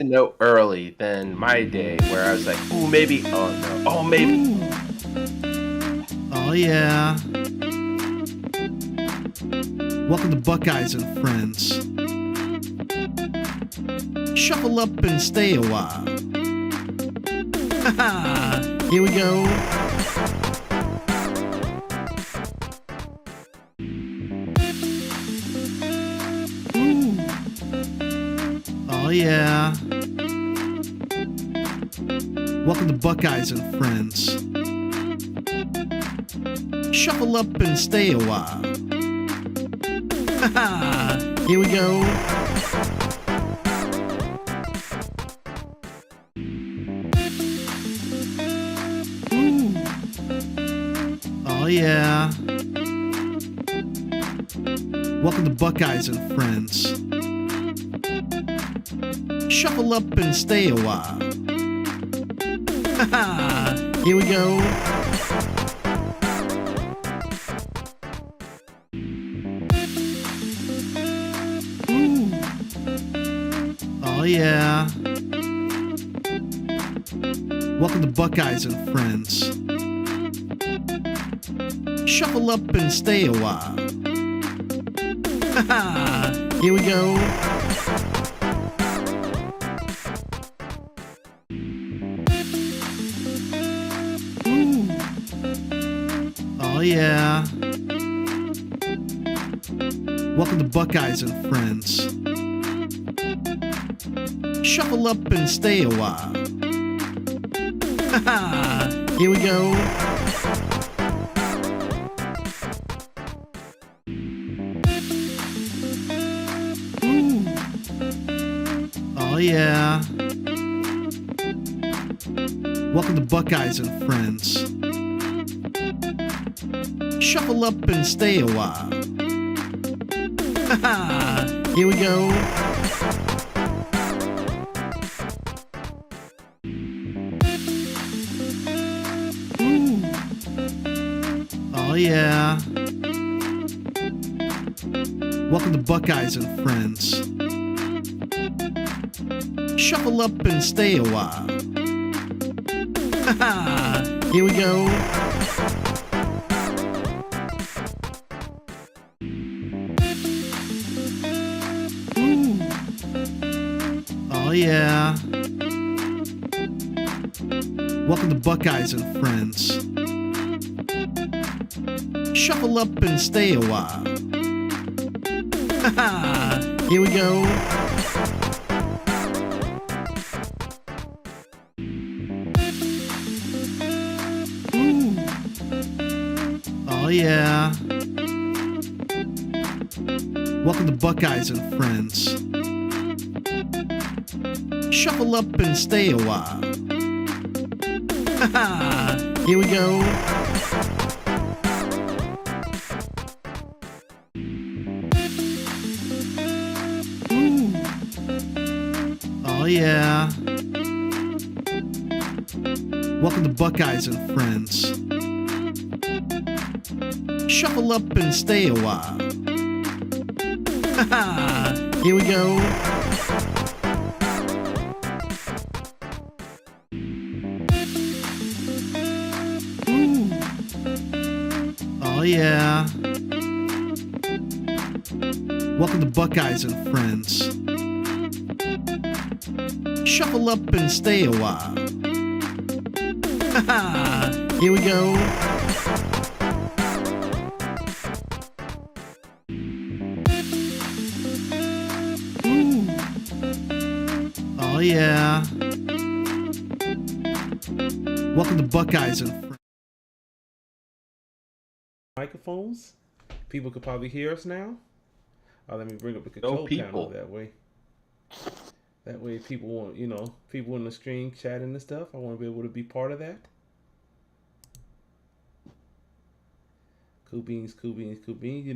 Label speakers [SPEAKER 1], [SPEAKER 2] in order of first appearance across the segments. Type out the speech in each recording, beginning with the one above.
[SPEAKER 1] to know early than my day where I was like, "Ooh, maybe. Oh no. Oh, maybe."
[SPEAKER 2] Ooh. Oh, yeah. Welcome to Buckeyes and Friends. Shuffle up and stay a while. Here we go. Ooh. Oh, yeah. Welcome to Buckeyes and Friends. Shuffle up and stay a while. Here we go. Ooh. Oh, yeah. Welcome to Buckeyes and Friends. Shuffle up and stay a while. Here we go. Ooh. Oh, yeah. Welcome to Buckeyes and Friends. Shuffle up and stay a while. Here we go. Ooh. Oh, yeah. Welcome to Buckeyes and Friends. Shuffle up and stay a while. Here we go. Ooh. Oh, yeah. Welcome to Buckeyes and Friends. Shuffle up and stay a while. Here we go. Ooh. Oh, yeah. Welcome to Buckeyes and Friends. Shuffle up and stay a while. Here we go. Ooh. Oh, yeah. Welcome to Buckeyes and Friends. Shuffle up and stay a while. Here we go. Ooh. Oh, yeah. Welcome to Buckeyes and Friends. Shuffle up and stay a while. Here we go. Ooh. Oh, yeah. Welcome to Buckeyes and Friends. Shuffle up and stay a while. Here we go. Ooh. Oh, yeah. Welcome to Buckeyes and Friends. Shuffle up and stay a while. Here we go. Ooh. Oh, yeah. Welcome to Buckeyes and Friends.
[SPEAKER 3] Microphones. People could probably hear us now. Let me bring up the
[SPEAKER 1] No
[SPEAKER 3] control panel
[SPEAKER 1] people.
[SPEAKER 3] that way. That way, people want, people in the stream chatting and stuff. I want to be able to be part of that. Cool beans, cool beans, cool beans.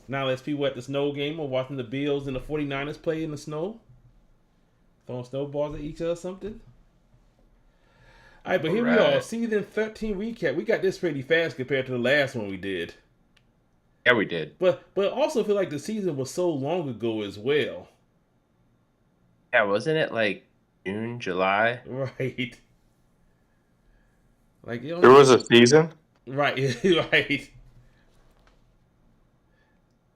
[SPEAKER 3] Now there's people at the snow game or watching the Bills and the 49ers play in the snow, throwing snowballs at each other or something. All right, but here we are, season 13 recap. We got this pretty fast compared to the last one we did.
[SPEAKER 1] Yeah, we did.
[SPEAKER 3] But I also feel like the season was so long ago as well.
[SPEAKER 1] Yeah, wasn't it like June, July.
[SPEAKER 3] Right. Like you
[SPEAKER 4] There
[SPEAKER 3] know,
[SPEAKER 4] was a season.
[SPEAKER 3] right, right.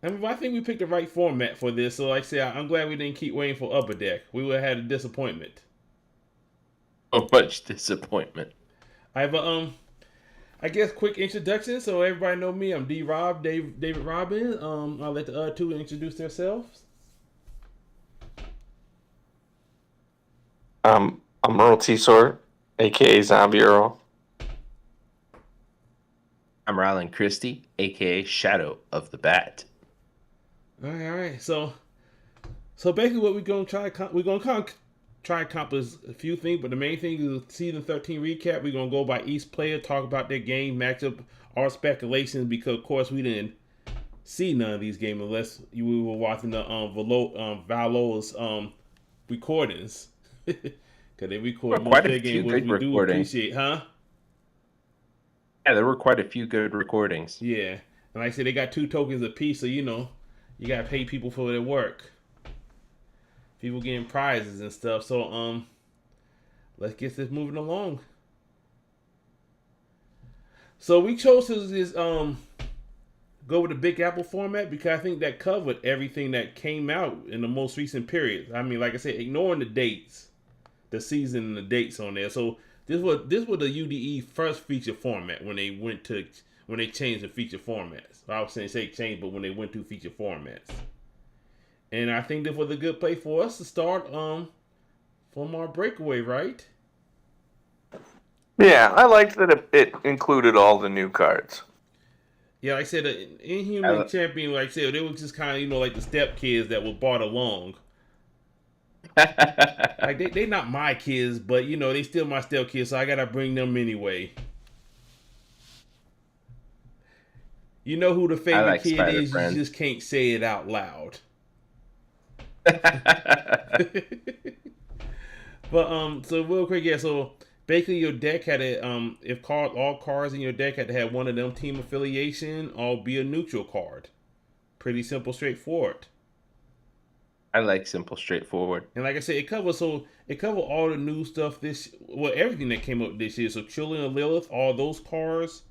[SPEAKER 3] I mean, I think we picked the right format for this. So, like I said, I'm glad we didn't keep waiting for Upper Deck. We would have had a disappointment.
[SPEAKER 1] So much disappointment.
[SPEAKER 3] I have I guess quick introduction. So everybody know me. I'm D Rob, David Robin. I'll let the other two introduce themselves.
[SPEAKER 4] I'm Earl T. Sword, aka Zombie Earl.
[SPEAKER 1] I'm Roland Christie, aka Shadow of the Bat.
[SPEAKER 3] All right. So basically, what we're gonna try, we're gonna kind of try to accomplish a few things, but the main thing is season 13 recap. We're gonna go by each player, talk about their game, matchup, our speculations, because of course we didn't see none of these games unless we were watching the Valo's recordings. Because they record most
[SPEAKER 1] Quite
[SPEAKER 3] of
[SPEAKER 1] a
[SPEAKER 3] their
[SPEAKER 1] few
[SPEAKER 3] games, which
[SPEAKER 1] good
[SPEAKER 3] we do
[SPEAKER 1] recordings.
[SPEAKER 3] appreciate, huh?
[SPEAKER 1] Yeah, there were quite a few good recordings.
[SPEAKER 3] Yeah. And like I said, they got 2 tokens apiece, so you know, you gotta pay people for their work. People getting prizes and stuff. So let's get this moving along. So we chose this go with the Big Apple format because I think that covered everything that came out in the most recent period. I mean, like I said, ignoring the dates, the season and the dates on there. So this was the UDE first feature format when they changed the feature formats. I was saying say change, but when they went to feature formats. And I think this was a good place for us to start from our breakaway, right?
[SPEAKER 4] Yeah, I liked that it included all the new cards.
[SPEAKER 3] Yeah, like I said, the Inhuman Champion, like I said, they were just kind of, you know, like the step kids that were brought along. Like, they not my kids, but, you know, they still my step kids, so I gotta bring them anyway. You know who the favorite
[SPEAKER 1] like
[SPEAKER 3] kid
[SPEAKER 1] Spider
[SPEAKER 3] is,
[SPEAKER 1] Friend.
[SPEAKER 3] you just can't say it out loud. But, so real quick, yeah, so basically your deck had a, all cards in your deck had to have one of them team affiliation or be a neutral card. Pretty simple, straightforward.
[SPEAKER 1] I like simple, straightforward.
[SPEAKER 3] And like I said, it covers all the new stuff everything that came up this year. So Children of Lilith, all those cards,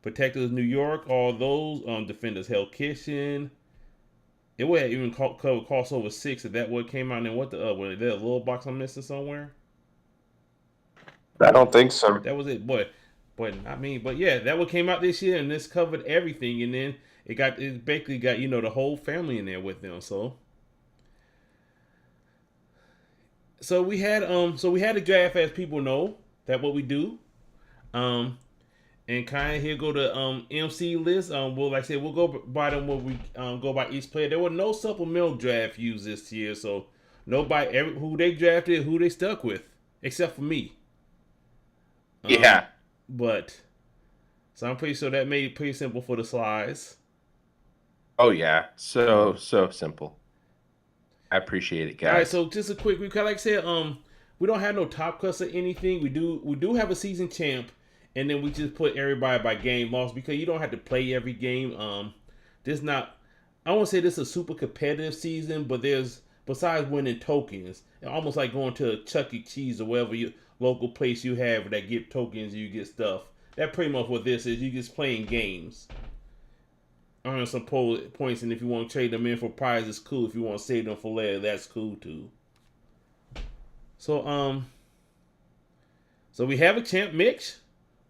[SPEAKER 3] Protectors New York, all those, Defenders Hell Kitchen. It would have even cover crossover 6 if that what came out. And then what the was there a little box I'm missing somewhere?
[SPEAKER 4] I don't think so.
[SPEAKER 3] That was it, but yeah, that what came out this year, and this covered everything. And then it basically got, you know, the whole family in there with them. So we had a draft, as people know that what we do, and kind of here go the MC list. Well, like I said, we'll go by them when we go by each player. There were no supplemental draft used this year, so nobody who they drafted, who they stuck with, except for me.
[SPEAKER 1] Yeah.
[SPEAKER 3] But so I'm pretty sure that made it pretty simple for the slides.
[SPEAKER 1] Oh yeah. So simple. I appreciate it, guys.
[SPEAKER 3] All right, so just a quick recap. Like I said, we don't have no top cuts or anything. We do have a season champ, and then we just put everybody by game loss because you don't have to play every game. I won't say this is a super competitive season, but there's, besides winning tokens, almost like going to a Chuck E. Cheese or wherever your local place you have that get tokens, you get stuff. That pretty much what this is. You just playing games. Earn some points, and if you want to trade them in for prizes, cool. If you want to save them for later, that's cool too. So we have a champ mix,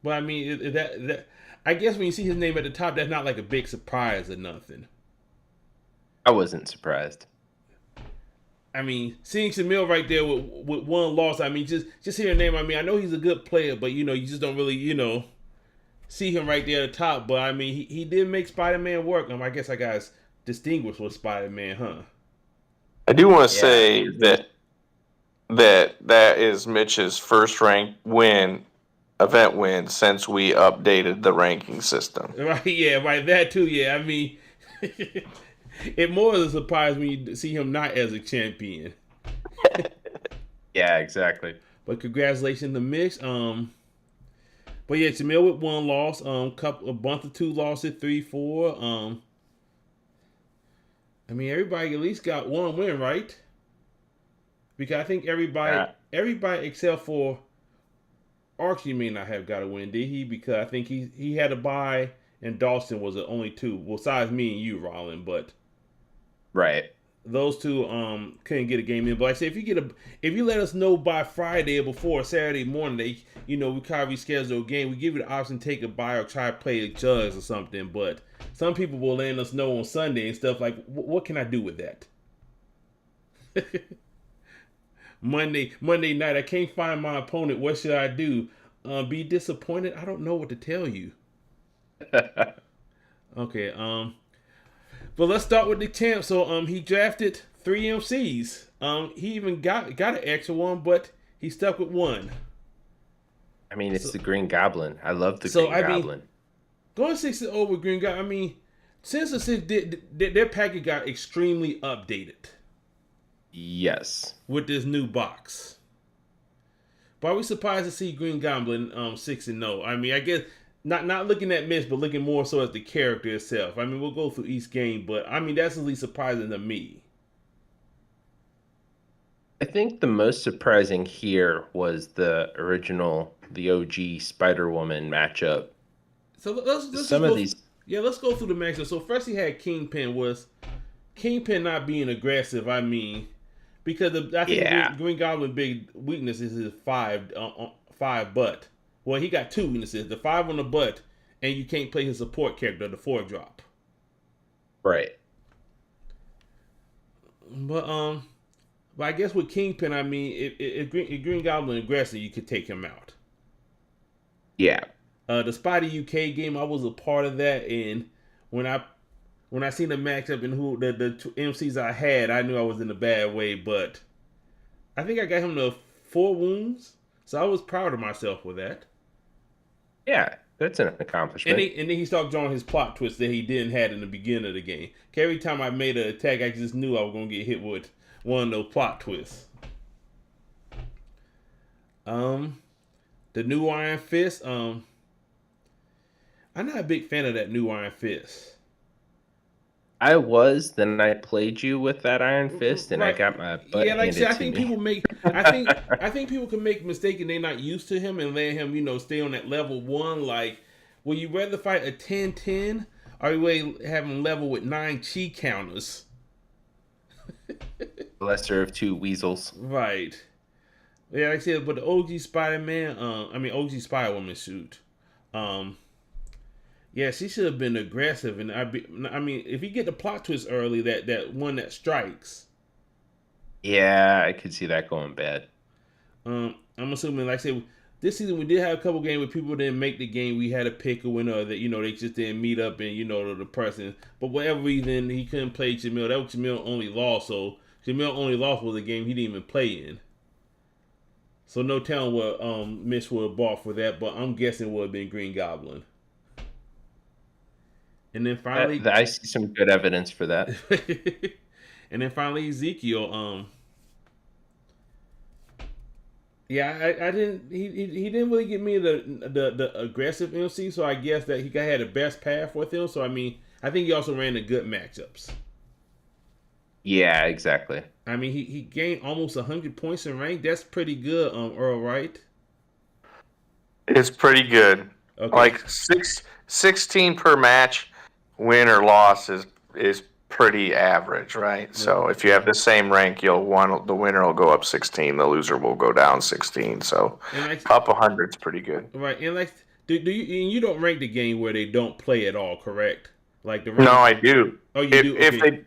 [SPEAKER 3] but I mean that I guess when you see his name at the top, that's not like a big surprise or nothing.
[SPEAKER 1] I wasn't surprised.
[SPEAKER 3] I mean, seeing Shamil right there with one loss, I mean, just hearing name, I mean, I know he's a good player, but, you know, you just don't really, you know, see him right there at the top. But, I mean, he did make Spider-Man work. I guess I got distinguished with Spider-Man, huh?
[SPEAKER 4] I do want to say that is Mitch's first rank event win since we updated the ranking system.
[SPEAKER 3] Right, yeah, right, that too, yeah. I mean, it more is a surprise when you see him not as a champion.
[SPEAKER 1] Yeah, exactly.
[SPEAKER 3] But congratulations to Mitch. But yeah, Jamil with one loss. A bunch of 2 losses, 3, 4. I mean, everybody at least got one win, right? because I think everybody except for Archie may not have got a win, did he? Because I think he had a bye, and Dawson was the only two, besides me and you, Roland. But
[SPEAKER 1] Right.
[SPEAKER 3] those two couldn't get a game in. But like I say, if you let us know by Friday or before Saturday morning, we kind of reschedule a game. We give you the option to take a bye or try to play a Jugs or something. But some people will let us know on Sunday and stuff like, what can I do with that? Monday night, I can't find my opponent. What should I do? Be disappointed? I don't know what to tell you. Okay. But let's start with the champ. So he drafted 3 MCs. He even got an extra one, but he stuck with one.
[SPEAKER 1] I mean, it's the Green Goblin. I love the Green Goblin.
[SPEAKER 3] Going 6-0 with Green Goblin. I mean, since the 6 their package got extremely updated.
[SPEAKER 1] Yes.
[SPEAKER 3] With this new box. But are we surprised to see Green Goblin 6-0? I mean, I guess not looking at Mitch, but looking more so as the character itself. I mean, we'll go through each game, but I mean, that's at least surprising to me.
[SPEAKER 1] I think the most surprising here was the OG Spider-Woman matchup.
[SPEAKER 3] So let's go through the matchup. So first he had Kingpin not being aggressive. I mean, because I think Green Goblin big weakness is his 5 butt. Well, he got 2 weaknesses: the 5 on the butt, and you can't play his support character, the 4 drop.
[SPEAKER 1] Right.
[SPEAKER 3] But I guess with Kingpin, I mean, if Green Goblin aggressive, you could take him out.
[SPEAKER 1] Yeah.
[SPEAKER 3] The Spidey UK game, I was a part of that, and when I seen the matchup and who the 2 MCs I had, I knew I was in a bad way. But I think I got him to 4 wounds, so I was proud of myself with that.
[SPEAKER 1] Yeah, that's an accomplishment.
[SPEAKER 3] And then he started drawing his plot twist that he didn't have in the beginning of the game. Every time I made an attack, I just knew I was gonna get hit with one of those plot twists. The new Iron Fist. I'm not a big fan of that new Iron Fist.
[SPEAKER 1] I was. Then I played you with that Iron Fist, and right. I got my butt handed to me.
[SPEAKER 3] I think people can make a mistake and they're not used to him and let him, stay on that level 1. Like, will you rather fight a 10-10 or you have him level with 9 chi counters?
[SPEAKER 1] Lesser of 2 weasels.
[SPEAKER 3] Right. Yeah, like I said, but the OG Spider-Man, OG Spider-Woman shoot. Yeah, she should have been aggressive, and if you get the plot twist early, that one that strikes.
[SPEAKER 1] Yeah, I could see that going bad.
[SPEAKER 3] I'm assuming, like I said, this season we did have a couple games where people didn't make the game. We had a pick a winner that they just didn't meet up, and the person. But whatever reason, he couldn't play Jamil. That was Jamil only lost. So Jamil only lost was a game he didn't even play in. So no telling what Mitch would have bought for that, but I'm guessing it would have been Green Goblin. And then finally,
[SPEAKER 1] I see some good evidence for that.
[SPEAKER 3] And then finally, Ezekiel. Yeah, I didn't. He didn't really get me the aggressive MC, so I guess that he had the best path with him. So I think he also ran the good matchups.
[SPEAKER 1] Yeah, exactly.
[SPEAKER 3] I mean, he gained almost 100 points in rank. That's pretty good, Earl, right?
[SPEAKER 4] It's pretty good.
[SPEAKER 3] Okay.
[SPEAKER 4] Like 16 per match. Win or loss is pretty average, right? Yeah. So if you have the same rank, the winner will go up 16, the loser will go down 16. So up 100 is pretty good,
[SPEAKER 3] right? And you don't rank the game where they don't play at all, correct? Like
[SPEAKER 4] no, I do.
[SPEAKER 3] Oh, you do. Okay.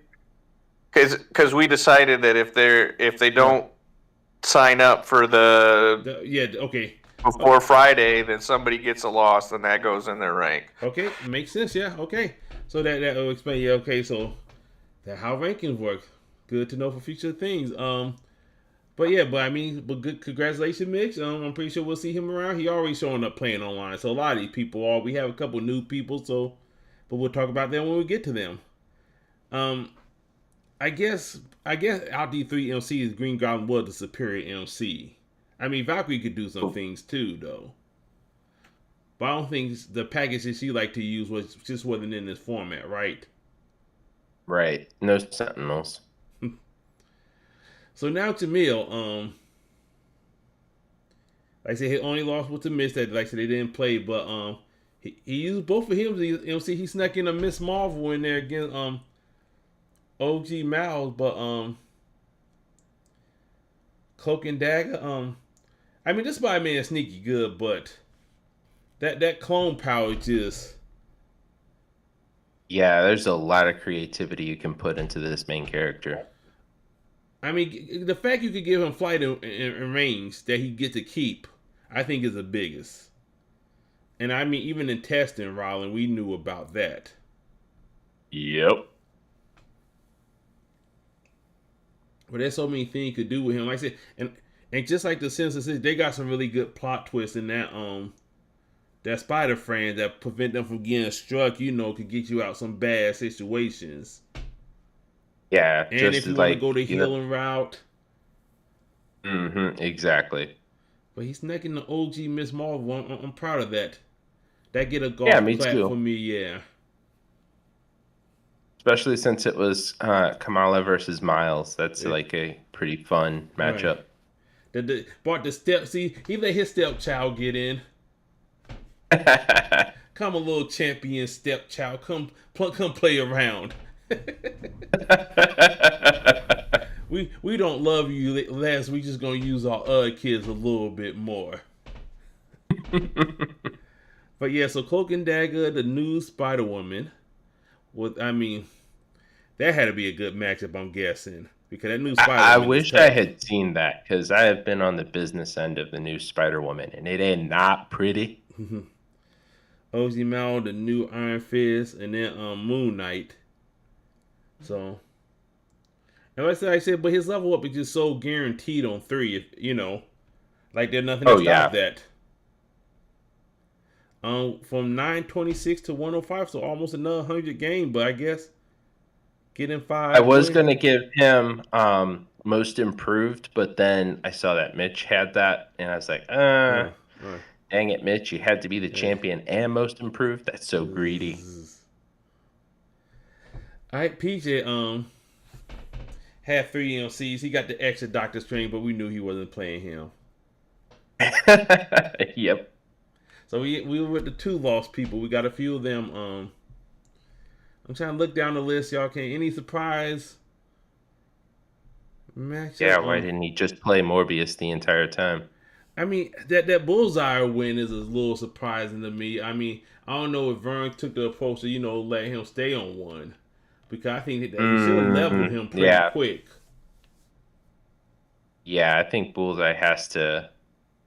[SPEAKER 4] Because we decided that if they don't sign up for before Friday, then somebody gets a loss, then that goes in their rank.
[SPEAKER 3] Okay, makes sense. Yeah. Okay. So that will explain. Yeah. Okay. So that how rankings work. Good to know for future things. But good. Congratulations, Mitch. I'm pretty sure we'll see him around. He always showing up playing online. So a lot of these people we have a couple new people. But we'll talk about them when we get to them. I guess out the 3 MCs, Green Goblin was the superior MC. I mean, Valkyrie could do some things too, though. But I don't think the package that she liked to use wasn't in this format, right?
[SPEAKER 1] Right. No Sentinels.
[SPEAKER 3] So now Jamil, like I said, his only loss was to Miss that, like I said, they didn't play, but he used both of him. See, he snuck in a Miss Marvel in there against OG Miles, but Cloak and Dagger. I mean, this Spider-Man is sneaky good, but that clone power just.
[SPEAKER 1] Yeah, there's a lot of creativity you can put into this main character.
[SPEAKER 3] I mean, the fact you could give him flight and range that he get to keep, I think is the biggest. And I mean, even in testing, Roland, we knew about that.
[SPEAKER 1] Yep.
[SPEAKER 3] But there's so many things you could do with him. Like I said, and just like the Simpsons, they got some really good plot twists in that Spider Friend that prevent them from getting struck. Could get you out some bad situations.
[SPEAKER 1] Yeah,
[SPEAKER 3] And
[SPEAKER 1] just
[SPEAKER 3] if you
[SPEAKER 1] like
[SPEAKER 3] want to go the healing route.
[SPEAKER 1] Exactly.
[SPEAKER 3] But he's necking the OG Miss Marvel. I'm proud of that. That get a golf
[SPEAKER 1] Yeah, me
[SPEAKER 3] clap
[SPEAKER 1] too.
[SPEAKER 3] for me, yeah.
[SPEAKER 1] Especially since it was Kamala versus Miles. That's like a pretty fun matchup.
[SPEAKER 3] Right. Brought the step. See, he let his stepchild get in. Come a little champion stepchild. Come play around. we don't love you, Les. We just gonna use our other kids a little bit more. But yeah, so Cloak and Dagger, the new Spider Woman. That had to be a good matchup, I'm guessing, because that new Spider Woman.
[SPEAKER 1] I wish I had seen that because I have been on the business end of the new Spider Woman, and it ain't not pretty.
[SPEAKER 3] OG Mal, the new Iron Fist, and then Moon Knight. So, and like I said, but his level up is just so guaranteed on 3. If like there's nothing to stop that. From 926 to 105, so almost another 100 game. But I guess getting 5.
[SPEAKER 1] I was gonna give him most improved, but then I saw that Mitch had that, and I was like, dang it, Mitch, you had to be the champion and most improved. That's so greedy.
[SPEAKER 3] All right, PJ had 3 MCs. He got the extra Doctor Strange, but we knew he wasn't playing him.
[SPEAKER 1] Yep.
[SPEAKER 3] So we were with the 2 lost people. We got a few of them. I'm trying to look down the list, y'all. Any surprise matchup?
[SPEAKER 1] Yeah, why didn't he just play Morbius the entire time?
[SPEAKER 3] I mean, that Bullseye win is a little surprising to me. I mean, I don't know if Vern took the approach to, let him stay on 1. Because I think that he should have leveled him pretty quick.
[SPEAKER 1] Yeah, I think Bullseye has to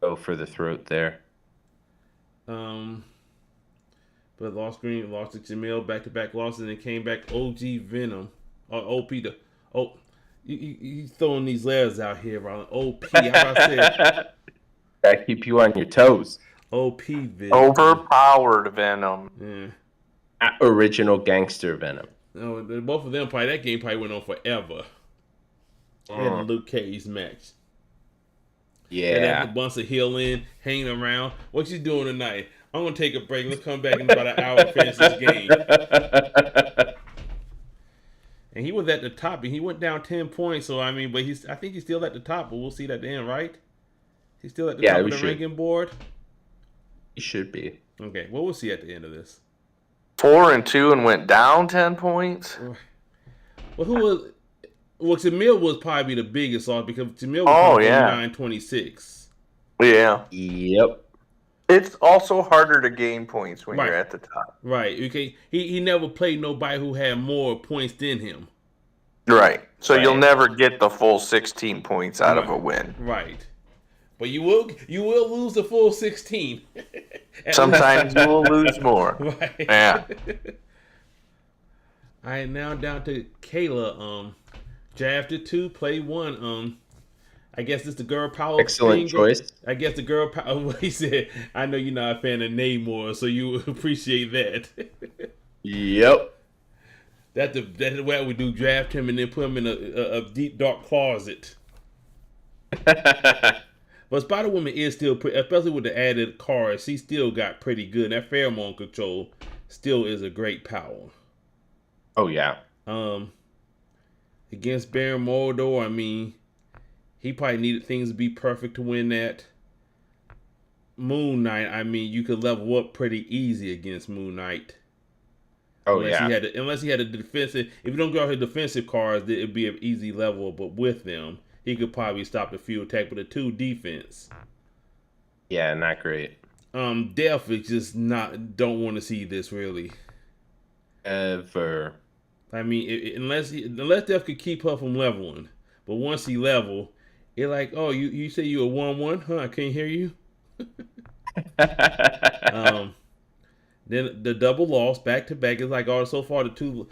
[SPEAKER 1] go for the throat there.
[SPEAKER 3] But lost to Jamil, back-to-back losses, and then came back OG Venom. OP. You throwing these letters out here, Roland. OP. How about I said?
[SPEAKER 1] Gotta keep you on your toes.
[SPEAKER 3] OP Venom.
[SPEAKER 4] Overpowered Venom.
[SPEAKER 3] Yeah.
[SPEAKER 1] Original gangster Venom.
[SPEAKER 3] No, both of them that game probably went on forever. And the Luke Cage match.
[SPEAKER 1] Yeah.
[SPEAKER 3] And then a bunch of healing, hanging around. What you doing tonight? I'm gonna take a break. Let's come back in about an hour and finish this game. And he was at the top, and he went down 10 points. So I think he's still at the top. But we'll see that at the end, right? He's still at the top of the ranking board.
[SPEAKER 1] He should be.
[SPEAKER 3] Okay, well we'll see at the end of this.
[SPEAKER 4] 4-2 and went down 10 points.
[SPEAKER 3] Well, who was? Well, Jamil was probably the biggest loss because Jamil was 926.
[SPEAKER 4] Yeah.
[SPEAKER 1] Yep.
[SPEAKER 4] It's also harder to gain points when you're at the top.
[SPEAKER 3] Right. Okay. He never played nobody who had more points than him.
[SPEAKER 4] Right. So you'll never get the full 16 points out of a win.
[SPEAKER 3] Right. But you will lose the full 16.
[SPEAKER 4] Sometimes you will lose more.
[SPEAKER 3] Right.
[SPEAKER 4] Yeah.
[SPEAKER 3] All right, now down to Kayla. Drafted 2, play 1. I guess it's the girl power.
[SPEAKER 1] Excellent choice.
[SPEAKER 3] I guess the girl power. He said, "I know you're not a fan of Namor, so you appreciate that."
[SPEAKER 1] Yep.
[SPEAKER 3] That's the way we do. Draft him and then put him in a deep dark closet. But Spider Woman is still pretty, especially with the added cards. She still got pretty good. That pheromone control still is a great power.
[SPEAKER 1] Oh yeah.
[SPEAKER 3] Against Baron Mordo, he probably needed things to be perfect to win that. Moon Knight, I mean, you could level up pretty easy against Moon Knight.
[SPEAKER 1] Oh
[SPEAKER 3] unless
[SPEAKER 1] yeah.
[SPEAKER 3] Unless he had a defensive. If you don't go out his defensive cards, it'd be an easy level. But with them, he could probably stop the few attack. But the 2 defense,
[SPEAKER 1] Yeah, not great.
[SPEAKER 3] Def is just not. Don't want to see this really.
[SPEAKER 1] Ever.
[SPEAKER 3] I mean, unless Def could keep her from leveling, but once he level, it's like, oh, you say you a 1/1, huh? I can't hear you. Then the double loss back to back is like, oh, so far the two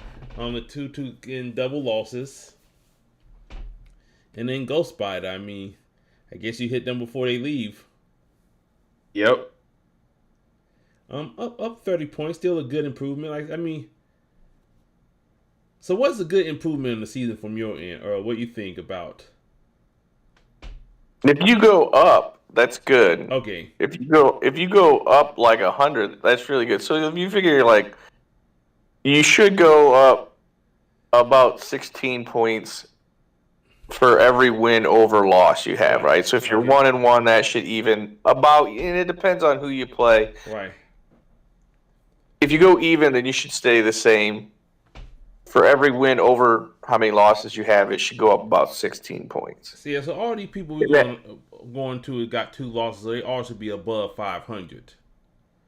[SPEAKER 3] in double losses, and then Ghost Spider. I mean, I guess you hit them before they leave.
[SPEAKER 1] Yep.
[SPEAKER 3] Up 30 points, still a good improvement. Like, I mean, so what's a good improvement in the season from your end, or what you think about?
[SPEAKER 4] If you go up, that's good.
[SPEAKER 3] Okay.
[SPEAKER 4] If you go up like 100, that's really good. So if you figure like you should go up about 16 points for every win over loss you have, right? So if you're 1-1, that should even about, and it depends on who you play.
[SPEAKER 3] Right.
[SPEAKER 4] If you go even, then you should stay the same. For every win over how many losses you have, it should go up about 16 points.
[SPEAKER 3] See, so all these people we're going to got 2 losses, so they all should be above 500.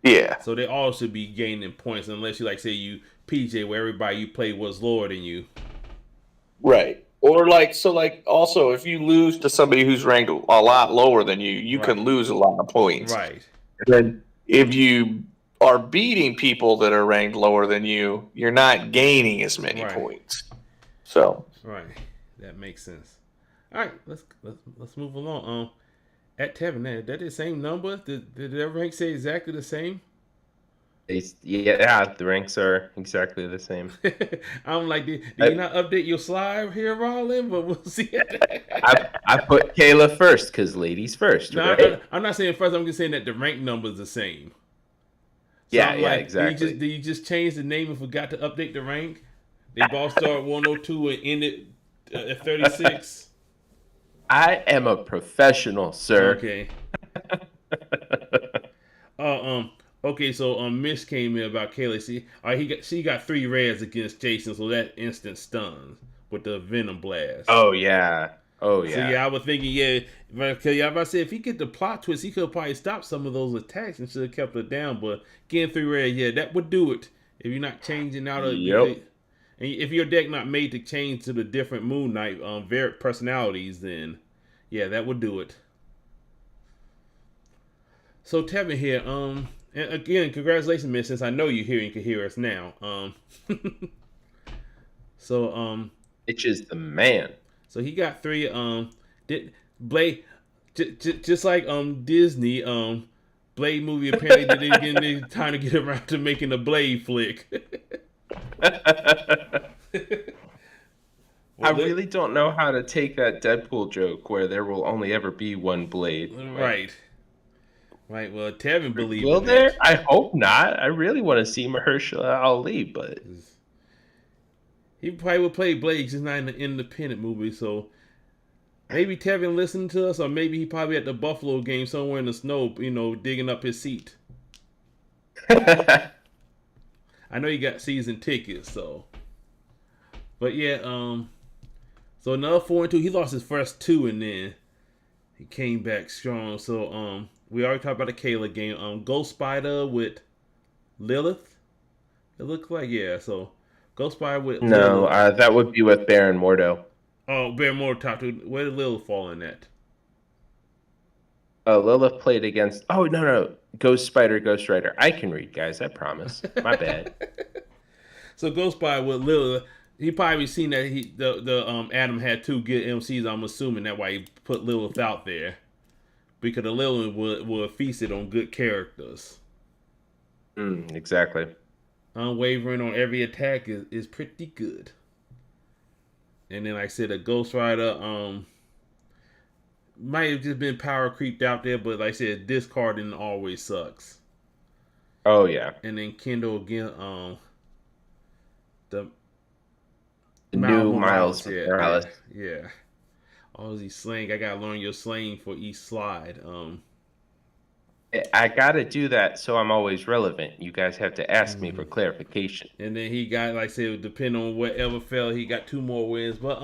[SPEAKER 4] Yeah.
[SPEAKER 3] So they all should be gaining points, unless you, like, say you PJ, where everybody you played was lower than you.
[SPEAKER 4] Right. Or also if you lose to somebody who's ranked a lot lower than you, you can lose a lot of points.
[SPEAKER 3] Right.
[SPEAKER 4] And then if you are beating people that are ranked lower than you, you're not gaining as many points. So
[SPEAKER 3] that makes sense. All right, let's move along. At Tevin, that the same number? Did their rank say exactly the same?
[SPEAKER 1] Yeah, the ranks are exactly the same.
[SPEAKER 3] I'm like, did you not update your slide here, Roland? But we'll see.
[SPEAKER 1] I put Kayla first because ladies first.
[SPEAKER 3] No,
[SPEAKER 1] right?
[SPEAKER 3] I'm not saying first. I'm just saying that the rank number is the same. So
[SPEAKER 1] yeah, exactly.
[SPEAKER 3] Did you just change the name and forgot to update the rank? They both start 102 and ended at 36.
[SPEAKER 1] I am a professional, sir.
[SPEAKER 3] Okay. Okay, so Mish came in about Kayla. See, she got 3 reds against Jason, so that instant stuns with the Venom Blast.
[SPEAKER 1] Oh yeah.
[SPEAKER 3] So yeah, I was thinking, I said if he get the plot twist, he could probably stop some of those attacks and should have kept it down. But getting 3 reds, that would do it. If you're not changing out of and if your deck not made to change to the different Moon Knight varied personalities, then that would do it. So Tevin here, and again, congratulations, Miss, since I know you're here and you can hear us now.
[SPEAKER 1] Itch is the man.
[SPEAKER 3] So he got 3. Did Blade just like Disney Blade movie apparently didn't get time to get around to making a Blade flick.
[SPEAKER 1] I really don't know how to take that Deadpool joke where there will only ever be one Blade.
[SPEAKER 3] Right. Well, Tevin believes.
[SPEAKER 1] Will there? I hope not. I really want to see Mahershala Ali, but
[SPEAKER 3] he probably would play Blade, just not in the independent movie. So maybe Tevin listened to us, or maybe he probably at the Buffalo game somewhere in the snow, digging up his seat. I know he got season tickets, so. But so another 4-2. He lost his first 2, and then he came back strong. So we already talked about the Kayla game. Ghost Spider with Lilith. It looked like So Ghost Spider with
[SPEAKER 1] Lilith. That would be with Baron Mordo.
[SPEAKER 3] Oh, Baron Mordo top 2. Where did Lilith fall in that?
[SPEAKER 1] Lilith played against. Oh no, Ghost Spider, Ghost Rider. I can read, guys. I promise. My bad.
[SPEAKER 3] So Ghost Spider with Lilith. He probably seen that the Adam had 2 good MCs. I'm assuming that's why he put Lilith out there, because the Lilith would feasted on good characters.
[SPEAKER 1] Exactly.
[SPEAKER 3] Unwavering on every attack is pretty good. And then, like I said, a Ghost Rider might have just been power creeped out there, but like I said, discarding always sucks.
[SPEAKER 1] Oh yeah.
[SPEAKER 3] And then Kendall again, the
[SPEAKER 1] new Miles Morales.
[SPEAKER 3] Yeah. Aussie slang. I gotta learn your slang for each slide.
[SPEAKER 1] I gotta do that so I'm always relevant. You guys have to ask me for clarification.
[SPEAKER 3] And then he got, like I said, depending on whatever fell, he got 2 more wins. But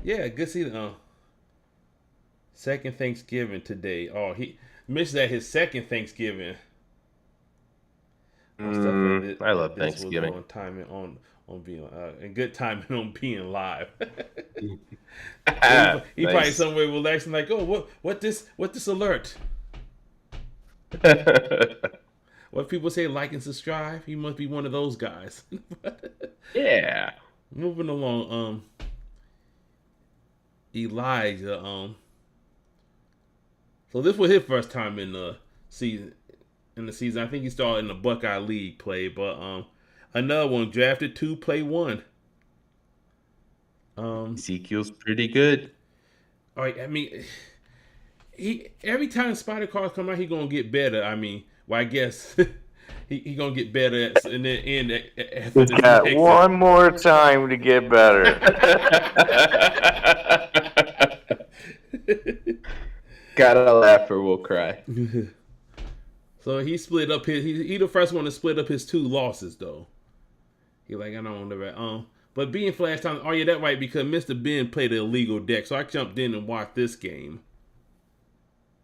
[SPEAKER 3] yeah, good season. Second Thanksgiving today. Oh, he missed that his second Thanksgiving.
[SPEAKER 1] I love Thanksgiving.
[SPEAKER 3] Was on timing on being and good timing on being live. he
[SPEAKER 1] Nice.
[SPEAKER 3] Probably somewhere relaxing, like, oh, what this alert? What people say, like and subscribe. He must be one of those guys.
[SPEAKER 1] Yeah.
[SPEAKER 3] Moving along, Elijah. So this was his first time in the season. I think he started in the Buckeye League play, but another one drafted 2, play 1.
[SPEAKER 1] Ezekiel's pretty good.
[SPEAKER 3] All right, I mean, he every time Spider Cars come out, he gonna get better. I mean, well, I guess he gonna get better in the end.
[SPEAKER 4] He's got one more time to get better.
[SPEAKER 1] Gotta laugh or we'll cry.
[SPEAKER 3] So he split up he the first one to split up his 2 losses though. He like, I don't know that. But being flash time, oh yeah, that right, because Mr. Ben played an illegal deck, so I jumped in and watched this game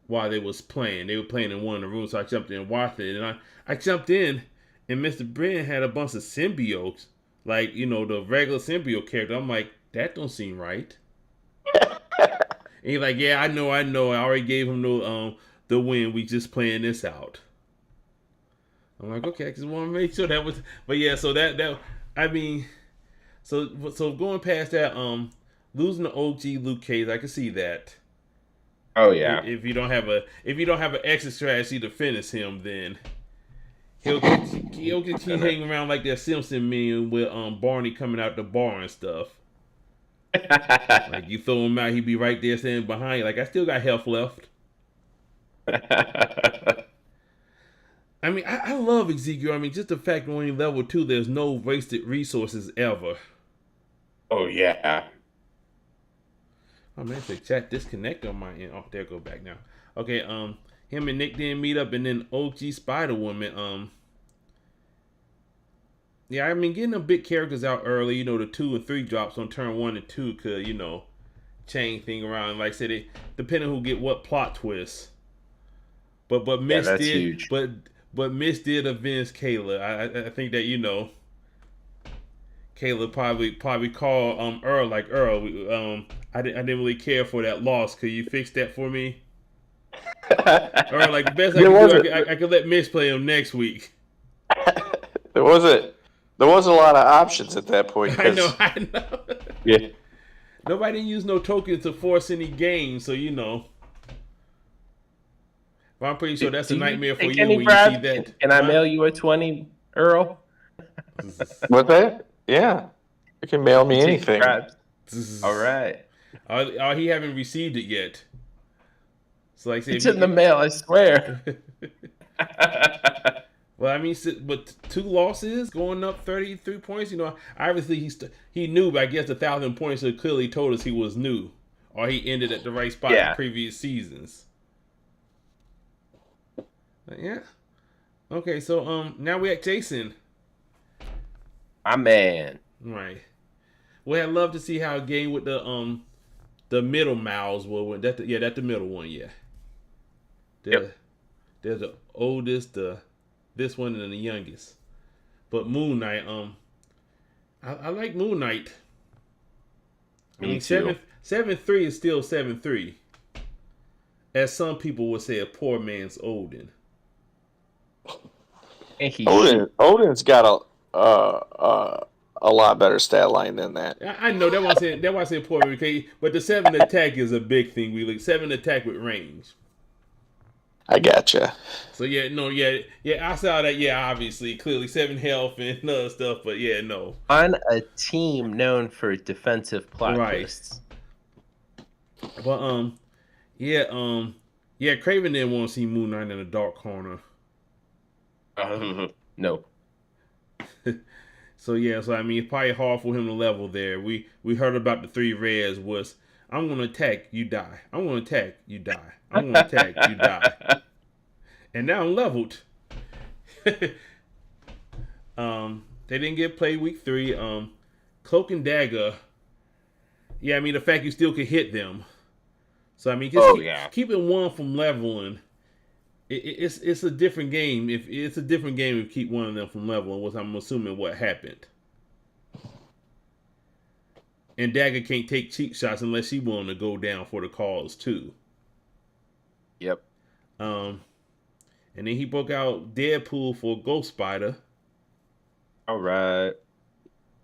[SPEAKER 3] while they was playing. They were playing in one of the rooms, so I jumped in and watched it. And I jumped in, and Mr. Ben had a bunch of symbiotes, like, you know, the regular symbiote character. I'm like, that don't seem right. And he's like, yeah, I know. I already gave him the win. We just playing this out. I'm like, okay, I just want to make sure that was. But yeah, so that I mean, so going past that, losing the OG Luke Cage, I can see that.
[SPEAKER 1] Oh yeah.
[SPEAKER 3] If you don't have an exit strategy to finish him, then he'll keep hanging around like that Simpson meme with Barney coming out the bar and stuff. Like you throw him out, he'd be right there standing behind you. Like, I still got health left. I mean, I love Ezekiel. I mean, just the fact that when you're level 2, there's no wasted resources ever.
[SPEAKER 1] Oh yeah.
[SPEAKER 3] Oh man, the chat disconnect on my end. Oh, there, go back now. Okay, him and Nick didn't meet up, and then OG Spider Woman. Yeah, I mean, getting the big characters out early, you know, the 2 and 3 drops on turn 1 and 2 could, you know, change thing around. Like I said, depending who get what plot twists. But Miss
[SPEAKER 1] that's
[SPEAKER 3] did,
[SPEAKER 1] huge.
[SPEAKER 3] but Miss did avenge Kayla. I think that, you know, Kayla probably called Earl, like, Earl, I didn't really care for that loss. Could you fix that for me? Or like, the best I can do, I could let Miss play him next week.
[SPEAKER 4] There was a lot of options at that point.
[SPEAKER 3] I know.
[SPEAKER 1] Yeah.
[SPEAKER 3] Nobody didn't use no tokens to force any games, so you know. But I'm pretty sure that's a nightmare for you when you see that.
[SPEAKER 1] Can I mail you a 20, Earl?
[SPEAKER 4] What's that? Yeah. You can mail me anything.
[SPEAKER 1] All right.
[SPEAKER 3] He haven't received it yet. So like I said,
[SPEAKER 1] it's in the mail, I swear.
[SPEAKER 3] Well, I mean, but 2 losses, going up 33 points. You know, obviously he knew, but I guess 1,000 points so clearly told us he was new, or he ended at the right spot in previous seasons. But yeah. Okay, so now we're at Jason.
[SPEAKER 1] My man.
[SPEAKER 3] Right. Well, I'd love to see how a game with the middle mouths will win. That's the middle one. Yeah. There's the oldest, this one, and the youngest. But Moon Knight, I like Moon Knight. I mean, 7-3 is still 7-3. As some people would say, a poor man's Odin.
[SPEAKER 4] Odin's got a lot better stat line than that.
[SPEAKER 3] I know that why I say poor man, but the 7 attack is a big thing. We like 7 attack with range.
[SPEAKER 4] I gotcha.
[SPEAKER 3] So yeah, I saw that. Yeah, obviously, clearly 7 health and other stuff, but yeah, no.
[SPEAKER 1] On a team known for defensive plot twists.
[SPEAKER 3] But Craven didn't want to see Moon Knight in a dark corner.
[SPEAKER 1] No.
[SPEAKER 3] So I mean, it's probably hard for him to level there. We heard about the 3 reds was I'm gonna attack, you die. I'm gonna attack, you die. I'm gonna attack, you die. And now I'm leveled. They didn't get played week 3. Cloak and Dagger. Yeah, I mean the fact you still could hit them. So I mean, just keeping one from leveling. It's a different game. If it's a different game, if you keep one of them from leveling, which I'm assuming what happened. And Dagger can't take cheap shots unless she willing to go down for the cause too.
[SPEAKER 1] Yep.
[SPEAKER 3] And then he broke out Deadpool for Ghost Spider.
[SPEAKER 1] All right.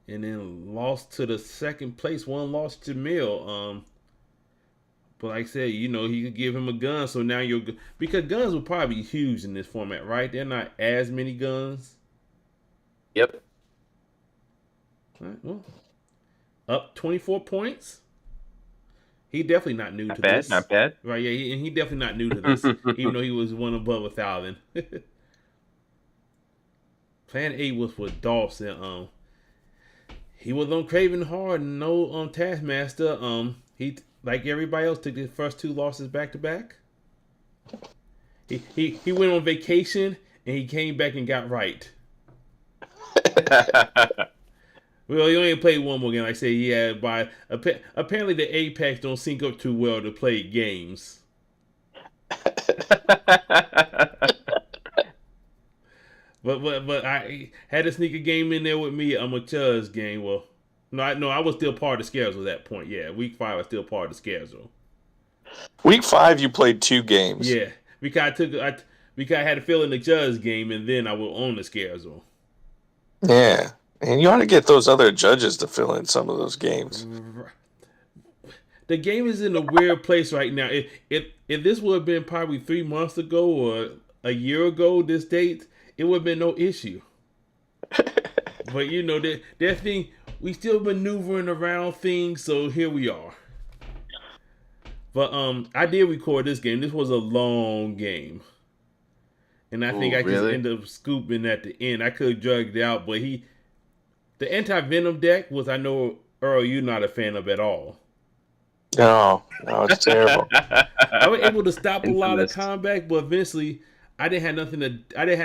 [SPEAKER 3] And then lost to the second place one, lost Jamil. But like I said, you know, he could give him a gun. So now because guns will probably be huge in this format, right? They're not as many guns.
[SPEAKER 1] Yep.
[SPEAKER 3] All right, well, up 24 points. He definitely not new to this.
[SPEAKER 1] Not bad.
[SPEAKER 3] Right, yeah, and he definitely not new to this, even though he was one above 1,000. Plan A was with Dawson. He was on Craven hard and no on Taskmaster. He, like everybody else, took his first 2 losses back to back. He went on vacation and he came back and got right. Well, he only played one more game. Like I say, yeah. By apparently the Apex don't sync up too well to play games. But I had to sneak a game in there with me. I'm a Chuz game. Well, no, I was still part of the schedule at that point. Yeah, week 5 I was still part of the schedule.
[SPEAKER 4] Week 5 you played 2 games.
[SPEAKER 3] Yeah, because I had a feeling the Chuz game, and then I was on the schedule.
[SPEAKER 4] Yeah. And you ought to get those other judges to fill in some of those games.
[SPEAKER 3] The game is in a weird place right now. If this would have been probably 3 months ago or a year ago, this date, it would have been no issue. But you know that thing, we still maneuvering around things, so here we are. But I did record this game. This was a long game. And I think I just ended up scooping at the end. I could have dragged it out, but the anti-venom deck was, I know, Earl, you're not a fan of at all.
[SPEAKER 4] No, it's terrible.
[SPEAKER 3] I was able to stop a lot of combat, but eventually I didn't have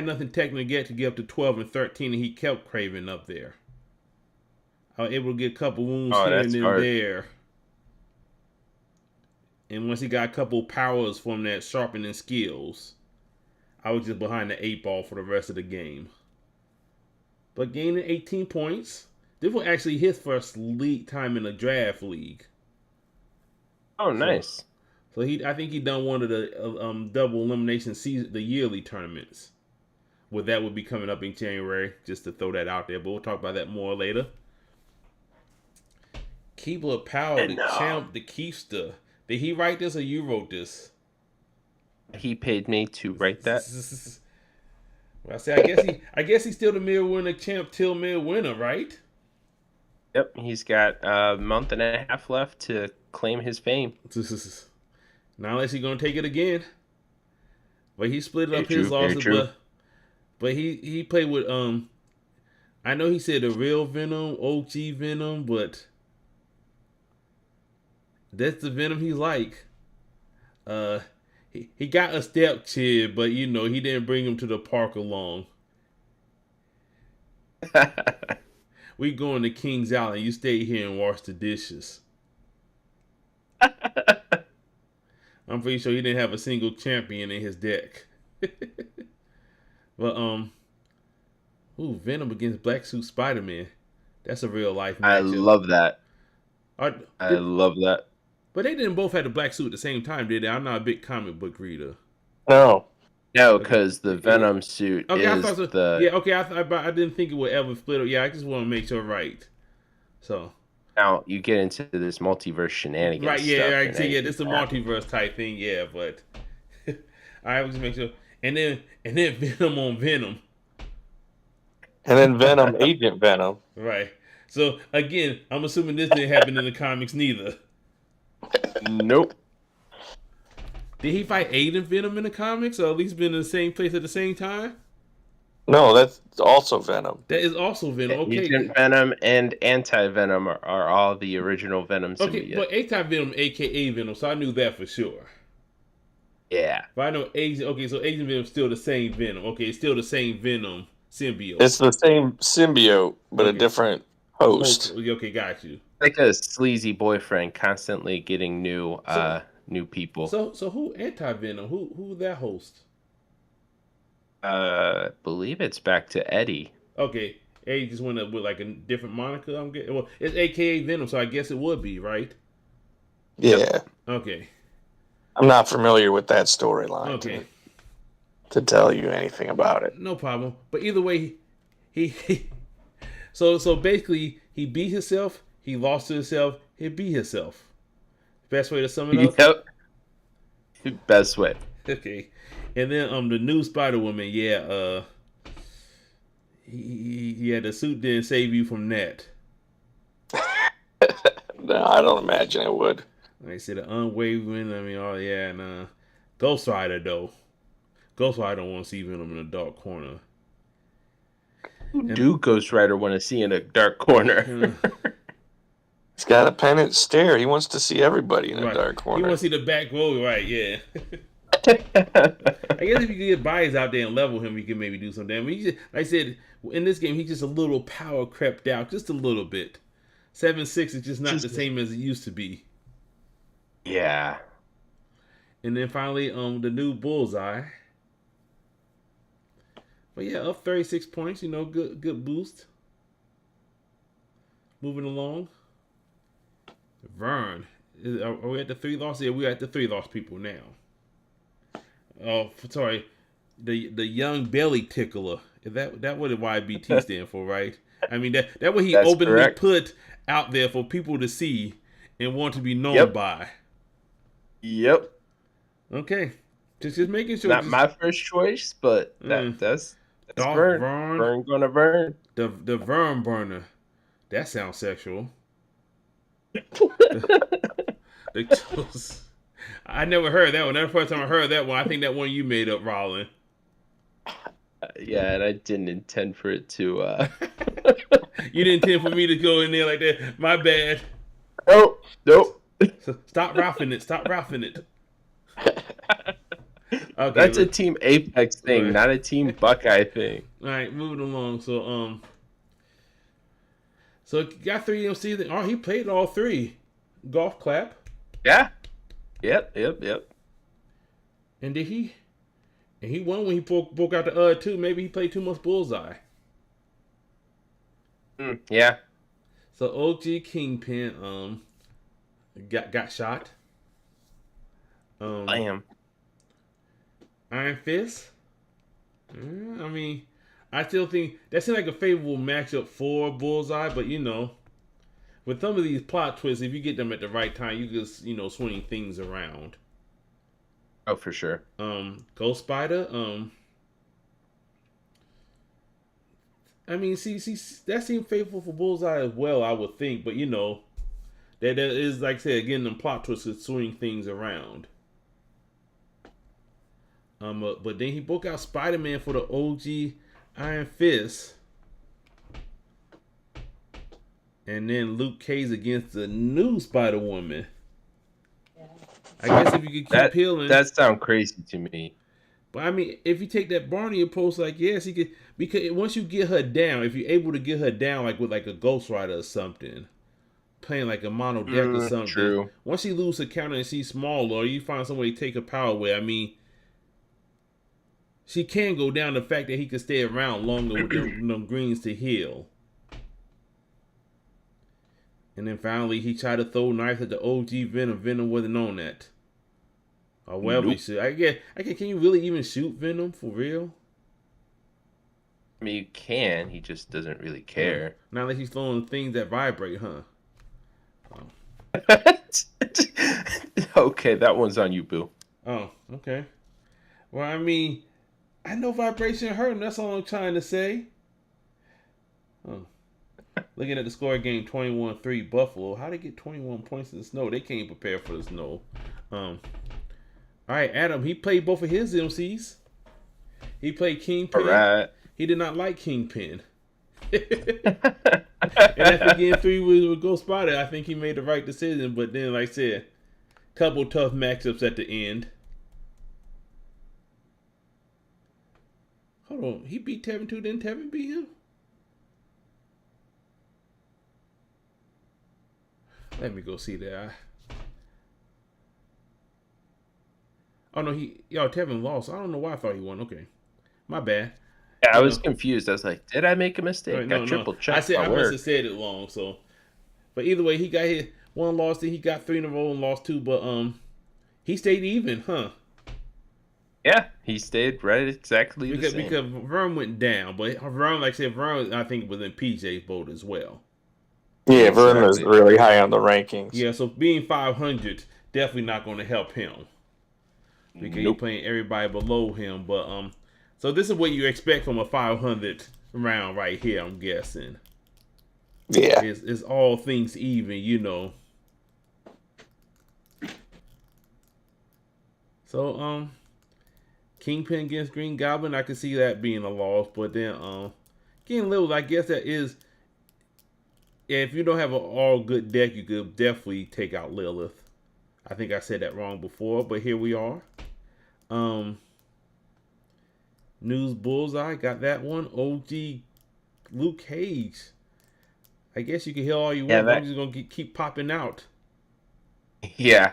[SPEAKER 3] nothing technical to get up to 12 and 13, and he kept Craven up there. I was able to get a couple wounds here and then there. And once he got a couple powers from that sharpening skills, I was just behind the 8 ball for the rest of the game. But gaining 18 points. This was actually his first league time in a draft league.
[SPEAKER 1] Oh, nice.
[SPEAKER 3] So I think he done one of the double elimination season, the yearly tournaments. Well, that would be coming up in January, just to throw that out there. But we'll talk about that more later. Keebler Powell, the champ, the Keefster. Did he write this or you wrote this?
[SPEAKER 1] He paid me to write that.
[SPEAKER 3] Well, I guess he's still the mirror winner champ till mirror winner, right?
[SPEAKER 1] Yep, he's got a month and a half left to claim his fame.
[SPEAKER 3] Not unless he's gonna take it again. But he split up his losses, but he played with I know he said the real Venom, OG Venom, but that's the Venom he's like. He got a step kid, but you know, he didn't bring him to the park along. We going to Kings Island. You stay here and wash the dishes. I'm pretty sure he didn't have a single champion in his deck. But Venom against Black Suit Spider-Man. That's a real life matchup.
[SPEAKER 1] I love that. I love that.
[SPEAKER 3] But they didn't both have the black suit at the same time, did they? I'm not a big comic book reader.
[SPEAKER 4] No,
[SPEAKER 1] because the Venom suit is the...
[SPEAKER 3] Yeah, okay, I didn't think it would ever split up. Yeah, I just want to make sure right. So...
[SPEAKER 1] Now, you get into this multiverse shenanigans
[SPEAKER 3] right, yeah,
[SPEAKER 1] stuff.
[SPEAKER 3] Right, yeah, this is a multiverse type thing, yeah, but... I was just make sure... And then Venom on Venom.
[SPEAKER 4] And then Venom, Agent Venom.
[SPEAKER 3] Right. So, again, I'm assuming this didn't happen in the comics neither.
[SPEAKER 1] Nope.
[SPEAKER 3] Did he fight Aiden Venom in the comics, or at least been in the same place at the same time?
[SPEAKER 4] No, that's also Venom.
[SPEAKER 3] That is also Venom. Okay.
[SPEAKER 1] Agent Venom and Anti-Venom are all the original Venom symbiotes.
[SPEAKER 3] Okay, but Anti-Venom, a.k.a. Venom, so I knew that for sure.
[SPEAKER 1] Yeah.
[SPEAKER 3] But I know Agent... Okay, so Agent Venom's still the same Venom. Okay, it's still the same Venom symbiote.
[SPEAKER 4] It's the same symbiote, but a different host.
[SPEAKER 3] Okay, got you.
[SPEAKER 1] Like a sleazy boyfriend constantly getting new people.
[SPEAKER 3] So who Anti-Venom? Who that host?
[SPEAKER 1] Believe it's back to Eddie.
[SPEAKER 3] Okay, Eddie just went up with like a different moniker. I'm getting. Well, it's AKA Venom, so I guess it would be right.
[SPEAKER 4] Yeah.
[SPEAKER 3] Okay.
[SPEAKER 4] I'm not familiar with that storyline.
[SPEAKER 3] Okay.
[SPEAKER 4] To tell you anything about it.
[SPEAKER 3] No problem. But either way, he so basically he beat himself. He lost to himself. He beat himself. Best way to sum it up.
[SPEAKER 1] Yep. Best way.
[SPEAKER 3] Okay. And then the new Spider-Woman, yeah, he had the suit didn't save you from that.
[SPEAKER 4] No, I don't imagine it would.
[SPEAKER 3] Like I said, the unwavering. I mean, oh yeah, nah. Ghost Rider though. Ghost Rider don't want to see Venom in a dark corner.
[SPEAKER 1] Do Ghost Rider want to see in a dark corner?
[SPEAKER 4] He's got a pennant stare. He wants to see everybody in a dark corner.
[SPEAKER 3] He wants to see the back row, right? Yeah. I guess if you could get bodies out there and level him, you can maybe do some damage. Like I said, in this game, he's just a little power crept out, just a little bit. 7.6 is just not the same as it used to be.
[SPEAKER 1] Yeah.
[SPEAKER 3] And then finally, the new Bullseye. But yeah, up 36 points. You know, good boost. Moving along. Vern, are we at the 3 loss? Yeah, we're at the 3 loss people now. Oh, sorry, the young belly tickler. Is that what the YBT stand for, right? I mean that what he
[SPEAKER 1] That's
[SPEAKER 3] openly
[SPEAKER 1] correct.
[SPEAKER 3] put out there for people to see and want to be known by.
[SPEAKER 1] Yep.
[SPEAKER 3] Okay, just making sure.
[SPEAKER 1] Not my first choice, but that's Vern. Vern gonna burn.
[SPEAKER 3] The Vern burner. That sounds sexual. I never heard that one. That's the first time I heard that one. I think that one you made up, Roland.
[SPEAKER 1] Yeah, and I didn't intend for it to.
[SPEAKER 3] You didn't intend for me to go in there like that. My bad.
[SPEAKER 1] Nope.
[SPEAKER 3] So stop roughing it. Stop roughing it. Okay,
[SPEAKER 1] that's a Team Apex thing,
[SPEAKER 3] right.
[SPEAKER 1] Not a Team Buckeye thing.
[SPEAKER 3] All right, moving along. So got 3 MCs. Oh, he played all 3. Golf clap.
[SPEAKER 1] Yeah. Yep.
[SPEAKER 3] And did he? And he won when he broke out the 2. Maybe he played too much Bullseye.
[SPEAKER 1] Yeah.
[SPEAKER 3] So OG Kingpin got shot.
[SPEAKER 1] I am.
[SPEAKER 3] Iron Fist. I mean, I still think that seems like a favorable matchup for Bullseye, but you know, with some of these plot twists, if you get them at the right time, you just swing things around.
[SPEAKER 1] Oh, for sure.
[SPEAKER 3] Ghost Spider. I mean, see, that seemed faithful for Bullseye as well, I would think, but that is, like I said, again, them plot twists that swing things around. But then he broke out Spider-Man for the OG Iron Fist. And then Luke Cage against the new Spider-Woman. I guess if you could keep peeling.
[SPEAKER 1] That sounds crazy to me.
[SPEAKER 3] But I mean, if you take that Barney approach, like, yes, he could, because once you get her down, if you're able to get her down, like with like a Ghost Rider or something, playing like a mono deck or something.
[SPEAKER 1] True.
[SPEAKER 3] Once she loses her counter and she's smaller, or you find some way to take her power away, I mean, she can go down. The fact that he could stay around longer with them greens to heal. And then finally, he tried to throw knives at the OG Venom. Venom wasn't on that. Or whatever he shoot. I guess, can you really even shoot Venom for real?
[SPEAKER 1] I mean, you can. He just doesn't really care.
[SPEAKER 3] Not unless he's throwing things that vibrate, huh?
[SPEAKER 1] Okay, that one's on you, Boo.
[SPEAKER 3] Oh, okay. Well, I mean, I know vibration hurt him. That's all I'm trying to say. Oh. Looking at the score game, 21-3 Buffalo. How they get 21 points in the snow? They can't prepare for the snow. All right, Adam. He played both of his MCs. He played Kingpin.
[SPEAKER 1] All right.
[SPEAKER 3] he did not like Kingpin. And after getting 3 weeks with Ghost Spider, I think he made the right decision. But then, like I said, couple tough matchups at the end. Hold on, he beat Tevin too. Didn't Tevin beat him? Let me go see that. Oh no, Tevin lost. I don't know why I thought he won. Okay, my bad.
[SPEAKER 1] Yeah, I was confused. I was like, did I make a mistake?
[SPEAKER 3] Right, no,
[SPEAKER 1] I triple checked.
[SPEAKER 3] I must have said it wrong. So, but either way, he got hit 1 loss. Then he got 3 in a row and lost 2. But he stayed even, huh?
[SPEAKER 1] Yeah, he stayed right exactly the same.
[SPEAKER 3] Because Vern went down, but Vern, like I said, Vern I think was in PJ's boat as well.
[SPEAKER 4] Yeah, Vern was really high on the rankings.
[SPEAKER 3] Yeah, so being 500 definitely not going to help him because you're playing everybody below him. But so this is what you expect from a 500 round right here. I'm guessing.
[SPEAKER 4] Yeah,
[SPEAKER 3] it's all things even, you know. So Kingpin against Green Goblin, I can see that being a loss, but then getting Lilith, I guess that is. If you don't have an all good deck, you could definitely take out Lilith. I think I said that wrong before, but here we are. News Bullseye got that one. OG Luke Cage. I guess you can hear all you want. I'm just gonna keep popping out.
[SPEAKER 1] Yeah.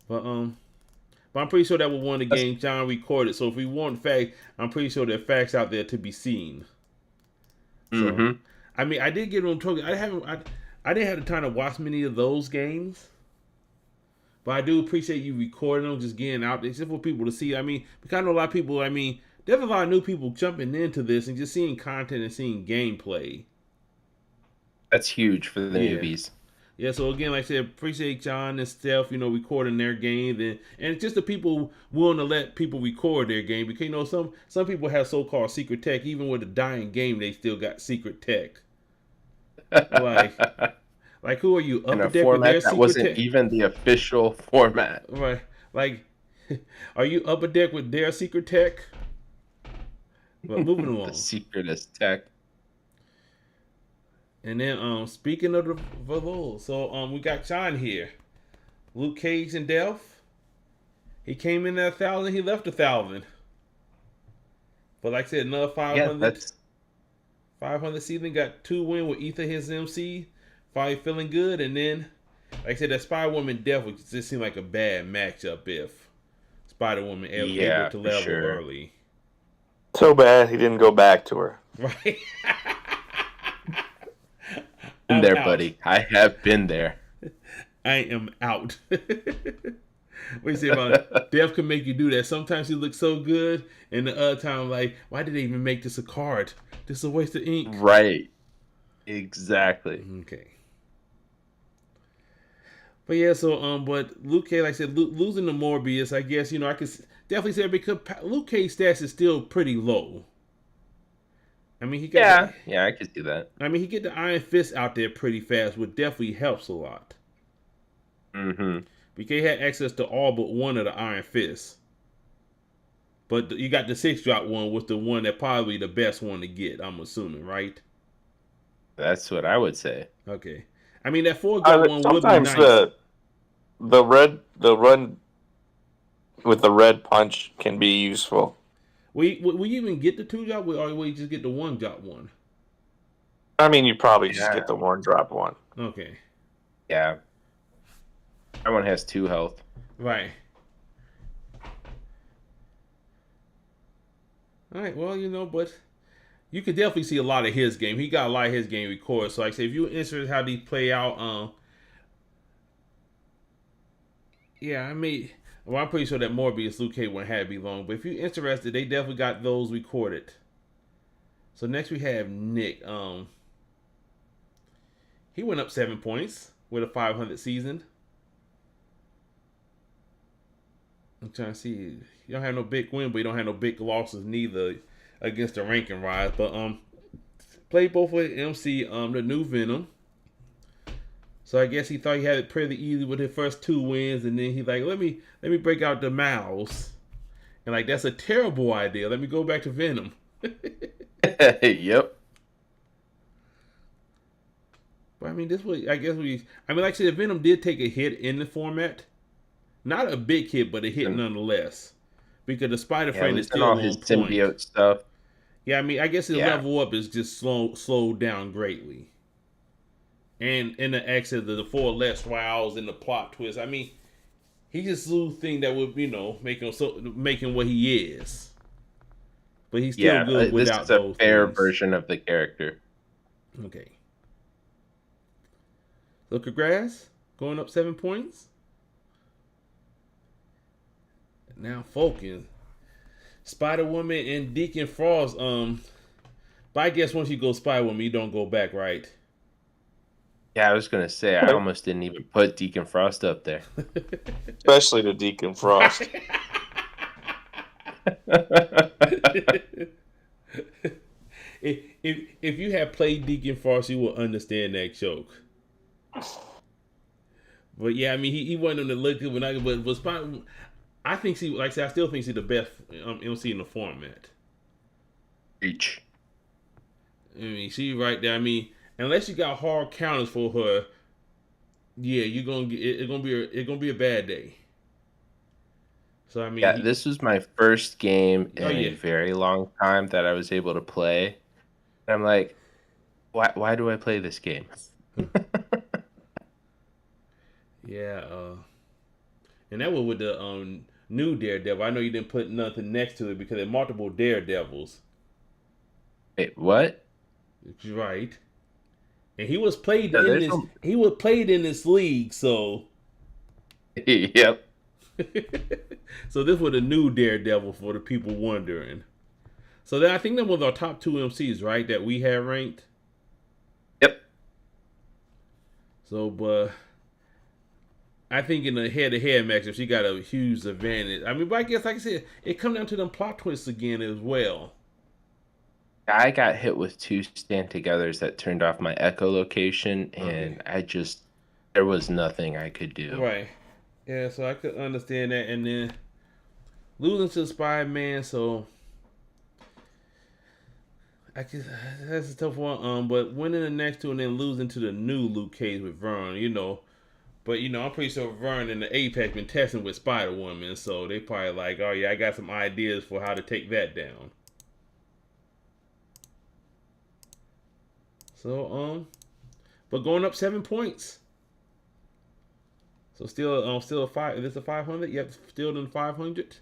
[SPEAKER 3] But I'm pretty sure that was one of the games John recorded. So if we want facts, I'm pretty sure there are facts out there to be seen. So, I mean, I did get on Tokyo. I didn't have the time to watch many of those games, but I do appreciate you recording them, just getting out there, just for people to see. I mean, because I know a lot of people. I mean, there's a lot of new people jumping into this and just seeing content and seeing gameplay.
[SPEAKER 1] That's huge for the newbies.
[SPEAKER 3] Yeah, so again, like I said, appreciate John and Steph, recording their game, and it's just the people willing to let people record their game, because some people have so-called secret tech. Even with a dying game, they still got secret tech. like who are you?
[SPEAKER 1] Upper Deck with their secret wasn't tech? Even the official format,
[SPEAKER 3] right? Like, are you Upper Deck with their secret tech? But moving along,
[SPEAKER 1] the secretest tech.
[SPEAKER 3] And then, speaking of the Valo, so we got John here, Luke Cage and Delph. He came in at 1,000. He left 1,000. But like I said, another 500. Yeah, 500 season, got 2 win with Ether his MC. Probably feeling good. And then, like I said, that Spider-Woman Delph would just seem like a bad matchup if Spider-Woman able to level early.
[SPEAKER 4] So bad he didn't go back to her.
[SPEAKER 3] Right.
[SPEAKER 1] Been there, buddy. I have been there.
[SPEAKER 3] I am out. What do you say about it? Death can make you do that. Sometimes you look so good, and the other time, like, why did they even make this a card? This is a waste of ink.
[SPEAKER 1] Right. Exactly.
[SPEAKER 3] Okay. But yeah, so but Luke Cage, like I said, losing to Morbius, I guess I could definitely say because Luke Cage stats is still pretty low. I mean, he got
[SPEAKER 1] I could see that.
[SPEAKER 3] I mean, he get the Iron Fist out there pretty fast, which definitely helps a lot.
[SPEAKER 1] Mm-hmm.
[SPEAKER 3] BK had access to all but one of the Iron Fists, but you got the 6-drop one, was the one that probably the best one to get. I'm assuming, right?
[SPEAKER 1] That's what I would say.
[SPEAKER 3] Okay. I mean, that 4-drop one would be nice.
[SPEAKER 4] Sometimes the run with the red punch can be useful.
[SPEAKER 3] Will you even get the 2-drop, or will you just get the 1-drop one?
[SPEAKER 4] I mean, you probably just get the 1-drop one.
[SPEAKER 3] Okay.
[SPEAKER 1] Yeah. That one has 2 health.
[SPEAKER 3] Right. All right. Well, but you could definitely see a lot of his game. He got a lot of his game recorded. So, like I say, if you're interested in how these play out, I'm pretty sure that Morbius Luke Cage wouldn't have to be long. But if you're interested, they definitely got those recorded. So next we have Nick. He went up 7 points with a 500 season. I'm trying to see. You don't have no big win, but you don't have no big losses neither against the ranking rise. But played both with MC, the new Venom. So I guess he thought he had it pretty easy with his first 2 wins, and then he's like, let me break out the mouse. And like, that's a terrible idea. Let me go back to Venom.
[SPEAKER 1] Yep.
[SPEAKER 3] But I mean, this was, I guess I mean, like I said, Venom did take a hit in the format. Not a big hit, but a hit
[SPEAKER 1] And,
[SPEAKER 3] nonetheless. Because the Spider Friend is
[SPEAKER 1] losing
[SPEAKER 3] still
[SPEAKER 1] all his
[SPEAKER 3] on point.
[SPEAKER 1] symbiote stuff.
[SPEAKER 3] Yeah, I mean, I guess the
[SPEAKER 1] Yeah.
[SPEAKER 3] level up is just slowed down greatly. And in the exit of the 4 less trials and the plot twist, I mean, he just do thing that would, make him what he is. But he's still good
[SPEAKER 1] This
[SPEAKER 3] without
[SPEAKER 1] is a
[SPEAKER 3] those
[SPEAKER 1] fair
[SPEAKER 3] things.
[SPEAKER 1] version of the character.
[SPEAKER 3] Okay. So congrats, going up 7 points. Now focus. Spider-Woman and Deacon Frost. But I guess once you go Spider-Woman, you don't go back, right?
[SPEAKER 1] Yeah, I was gonna say I almost didn't even put Deacon Frost up there.
[SPEAKER 4] Especially the Deacon Frost.
[SPEAKER 3] if you had played Deacon Frost, you would understand that joke. But yeah, I mean, he wasn't on the look good when but Spider. I think like I said, I still think he's the best MC in the format.
[SPEAKER 1] Reach.
[SPEAKER 3] I mean, she right there. I mean, unless you got hard counters for her, yeah, you're gonna get it's gonna be a bad day. So I mean,
[SPEAKER 1] Yeah, this was my first game in a
[SPEAKER 3] yeah.
[SPEAKER 1] very long time that I was able to play. And I'm like, why do I play this game?
[SPEAKER 3] Yeah, and that was with the new Daredevil. I know you didn't put nothing next to it because there are multiple Daredevils.
[SPEAKER 1] Wait, what?
[SPEAKER 3] Right. And he was played
[SPEAKER 1] Yeah,
[SPEAKER 3] in
[SPEAKER 1] there's
[SPEAKER 3] this. He was played in this league, so.
[SPEAKER 1] Yep.
[SPEAKER 3] So this was a new Daredevil for the people wondering. So then I think that was our top 2 MCs, right? That we had ranked.
[SPEAKER 1] Yep.
[SPEAKER 3] So, but I think in the head-to-head matchup, she got a huge advantage. I mean, but I guess, like I said, it comes down to them plot twists again as well.
[SPEAKER 1] I got hit with 2 stand-togethers that turned off my echolocation, and there was nothing I could do.
[SPEAKER 3] Right. Yeah, so I could understand that. And then losing to Spider-Man, so I guess that's a tough one. But winning the next 2 and then losing to the new Luke Cage with Vern, But, I'm pretty sure Vern and the Apex been testing with Spider-Woman, so they probably like, oh yeah, I got some ideas for how to take that down. So, but going up 7 points. So still a 5. Is this a 500? Yep, still in 500.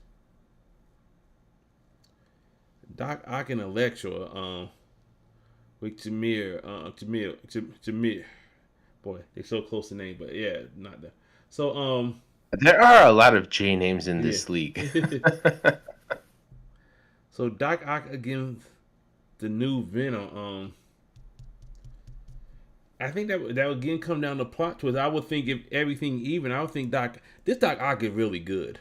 [SPEAKER 3] Doc Ock and Electra, with Jameer. Boy, they're so close to name, but yeah, not that. So,
[SPEAKER 1] there are a lot of J names in this league.
[SPEAKER 3] So Doc Ock against the new Venom. I think that would again come down to plot twist. I would think if everything even, I would think Doc Ock is really good.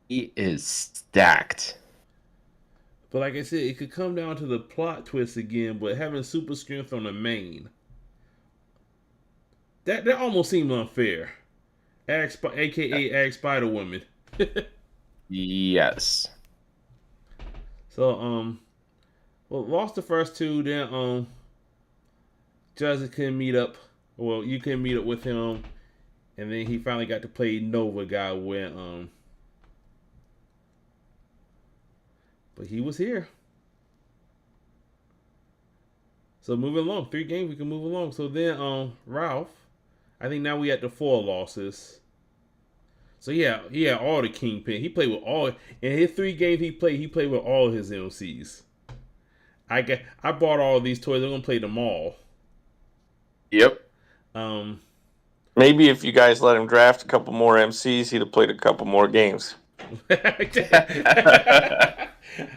[SPEAKER 1] He is stacked.
[SPEAKER 3] But like I said, it could come down to the plot twist again. But having super strength on the main, that almost seemed unfair. AKA Ag Spider-Woman.
[SPEAKER 1] Yes.
[SPEAKER 3] So well, lost the first 2. Then Judge couldn't meet up. Well, you couldn't meet up with him, and then he finally got to play Nova guy when but he was here. So moving along, 3 games we can move along. So then Ralph, I think now we at the 4 losses. So yeah, all the Kingpin. He played with all in his 3 games he played with all his MCs. I bought all these toys. I'm gonna play them all.
[SPEAKER 1] Yep.
[SPEAKER 4] Maybe if you guys let him draft a couple more MCs, he'd have played a couple more games.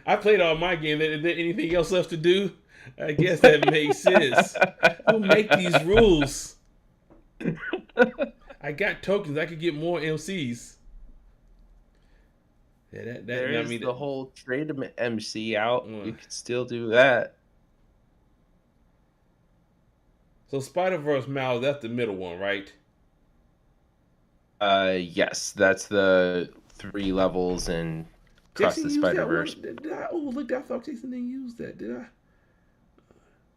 [SPEAKER 3] I played all my games. Is there anything else left to do? I guess that makes sense. Who make these rules? I got tokens. I could get more MCs. Yeah,
[SPEAKER 1] the whole trade MC out. You could still do that.
[SPEAKER 3] So Spider-Verse Miles, that's the middle one, right?
[SPEAKER 1] Yes, that's the 3 levels and Across
[SPEAKER 3] Jason
[SPEAKER 1] the
[SPEAKER 3] used that one.
[SPEAKER 1] Spider-Verse.
[SPEAKER 3] Did I overlook that? I thought Jason didn't use that. Did I?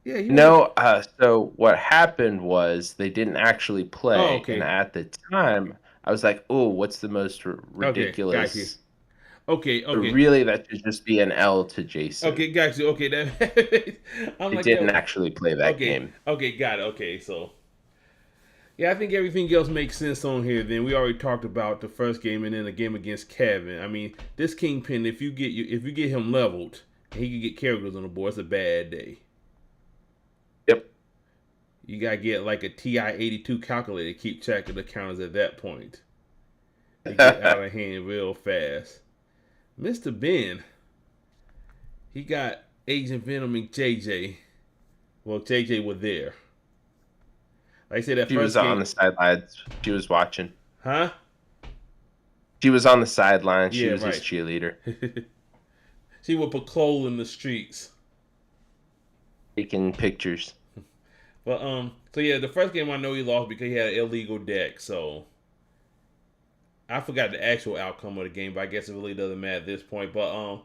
[SPEAKER 3] Yeah,
[SPEAKER 1] No, so what happened was they didn't actually
[SPEAKER 3] Oh,
[SPEAKER 1] play, and
[SPEAKER 3] okay.
[SPEAKER 1] at the time, I was like, "Oh, what's the most
[SPEAKER 3] Okay, got you.
[SPEAKER 1] ridiculous?"
[SPEAKER 3] Okay,
[SPEAKER 1] But
[SPEAKER 3] okay.
[SPEAKER 1] really, that should just be an L to Jason.
[SPEAKER 3] Okay, got you. Okay, that I'm
[SPEAKER 1] They
[SPEAKER 3] like
[SPEAKER 1] didn't
[SPEAKER 3] that.
[SPEAKER 1] actually play that
[SPEAKER 3] Okay,
[SPEAKER 1] game.
[SPEAKER 3] okay, got it. Okay, so yeah, I think everything else makes sense on here. Then we already talked about the first game and then the game against Kevin. I mean, this Kingpin, if you get him leveled, and he can get characters on the board, it's a bad day.
[SPEAKER 1] Yep.
[SPEAKER 3] You gotta get like a TI-82 calculator to keep track of the counters at that point. They get out of hand real fast. Mr. Ben, he got Agent Venom and JJ. Well, JJ was there. Like I said, that
[SPEAKER 1] She
[SPEAKER 3] first
[SPEAKER 1] was
[SPEAKER 3] game,
[SPEAKER 1] on the sidelines. She was watching.
[SPEAKER 3] huh?
[SPEAKER 1] She was on the sidelines. She
[SPEAKER 3] Yeah,
[SPEAKER 1] was his
[SPEAKER 3] right.
[SPEAKER 1] cheerleader,
[SPEAKER 3] She was patrolling the streets.
[SPEAKER 1] taking pictures.
[SPEAKER 3] But so yeah, the first game I know he lost because he had an illegal deck. So I forgot the actual outcome of the game, but I guess it really doesn't matter at this point. But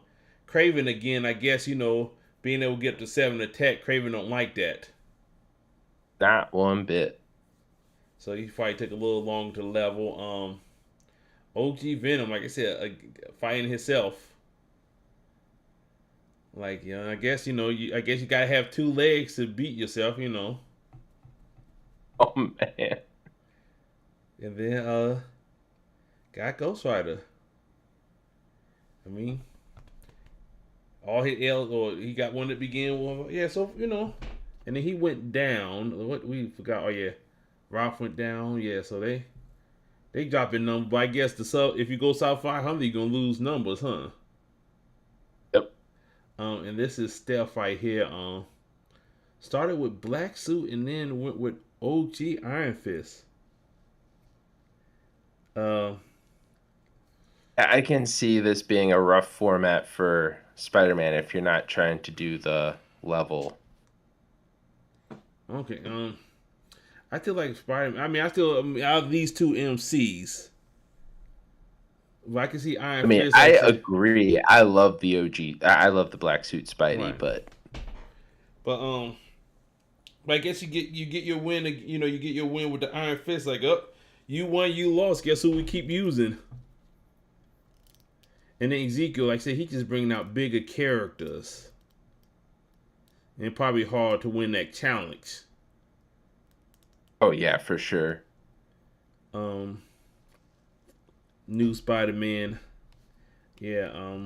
[SPEAKER 3] Craven again, I guess being able to get up to 7 attack, Craven don't like that.
[SPEAKER 1] Not one bit.
[SPEAKER 3] So he probably took a little long to level. OG Venom, like I said, fighting himself. Like, I guess I guess you gotta have 2 legs to beat yourself,
[SPEAKER 1] Oh man.
[SPEAKER 3] And then got Ghost Rider. I mean, all his L's, or he got one that began with, yeah. So and then he went down. What we forgot? Oh yeah, Ralph went down. Yeah, so they dropping numbers. But I guess if you go south 500, you're gonna lose numbers, huh?
[SPEAKER 1] Yep.
[SPEAKER 3] And this is Steph right here. Started with Black Suit and then went with OG Iron Fist.
[SPEAKER 1] I can see this being a rough format for Spider-Man if you're not trying to do the level.
[SPEAKER 3] Okay. I feel like Spider-Man. I mean, out of these 2 MCs, but I can see Iron Fist.
[SPEAKER 1] I agree. I love the OG. I love the black suit Spidey,
[SPEAKER 3] Right.
[SPEAKER 1] but
[SPEAKER 3] I guess you get your win. You get your win with the Iron Fist. Like, you won, you lost. Guess who we keep using? And then Ezekiel, like I said, he just bringing out bigger characters, and probably hard to win that challenge.
[SPEAKER 1] oh yeah, for sure.
[SPEAKER 3] New Spider-Man. Yeah,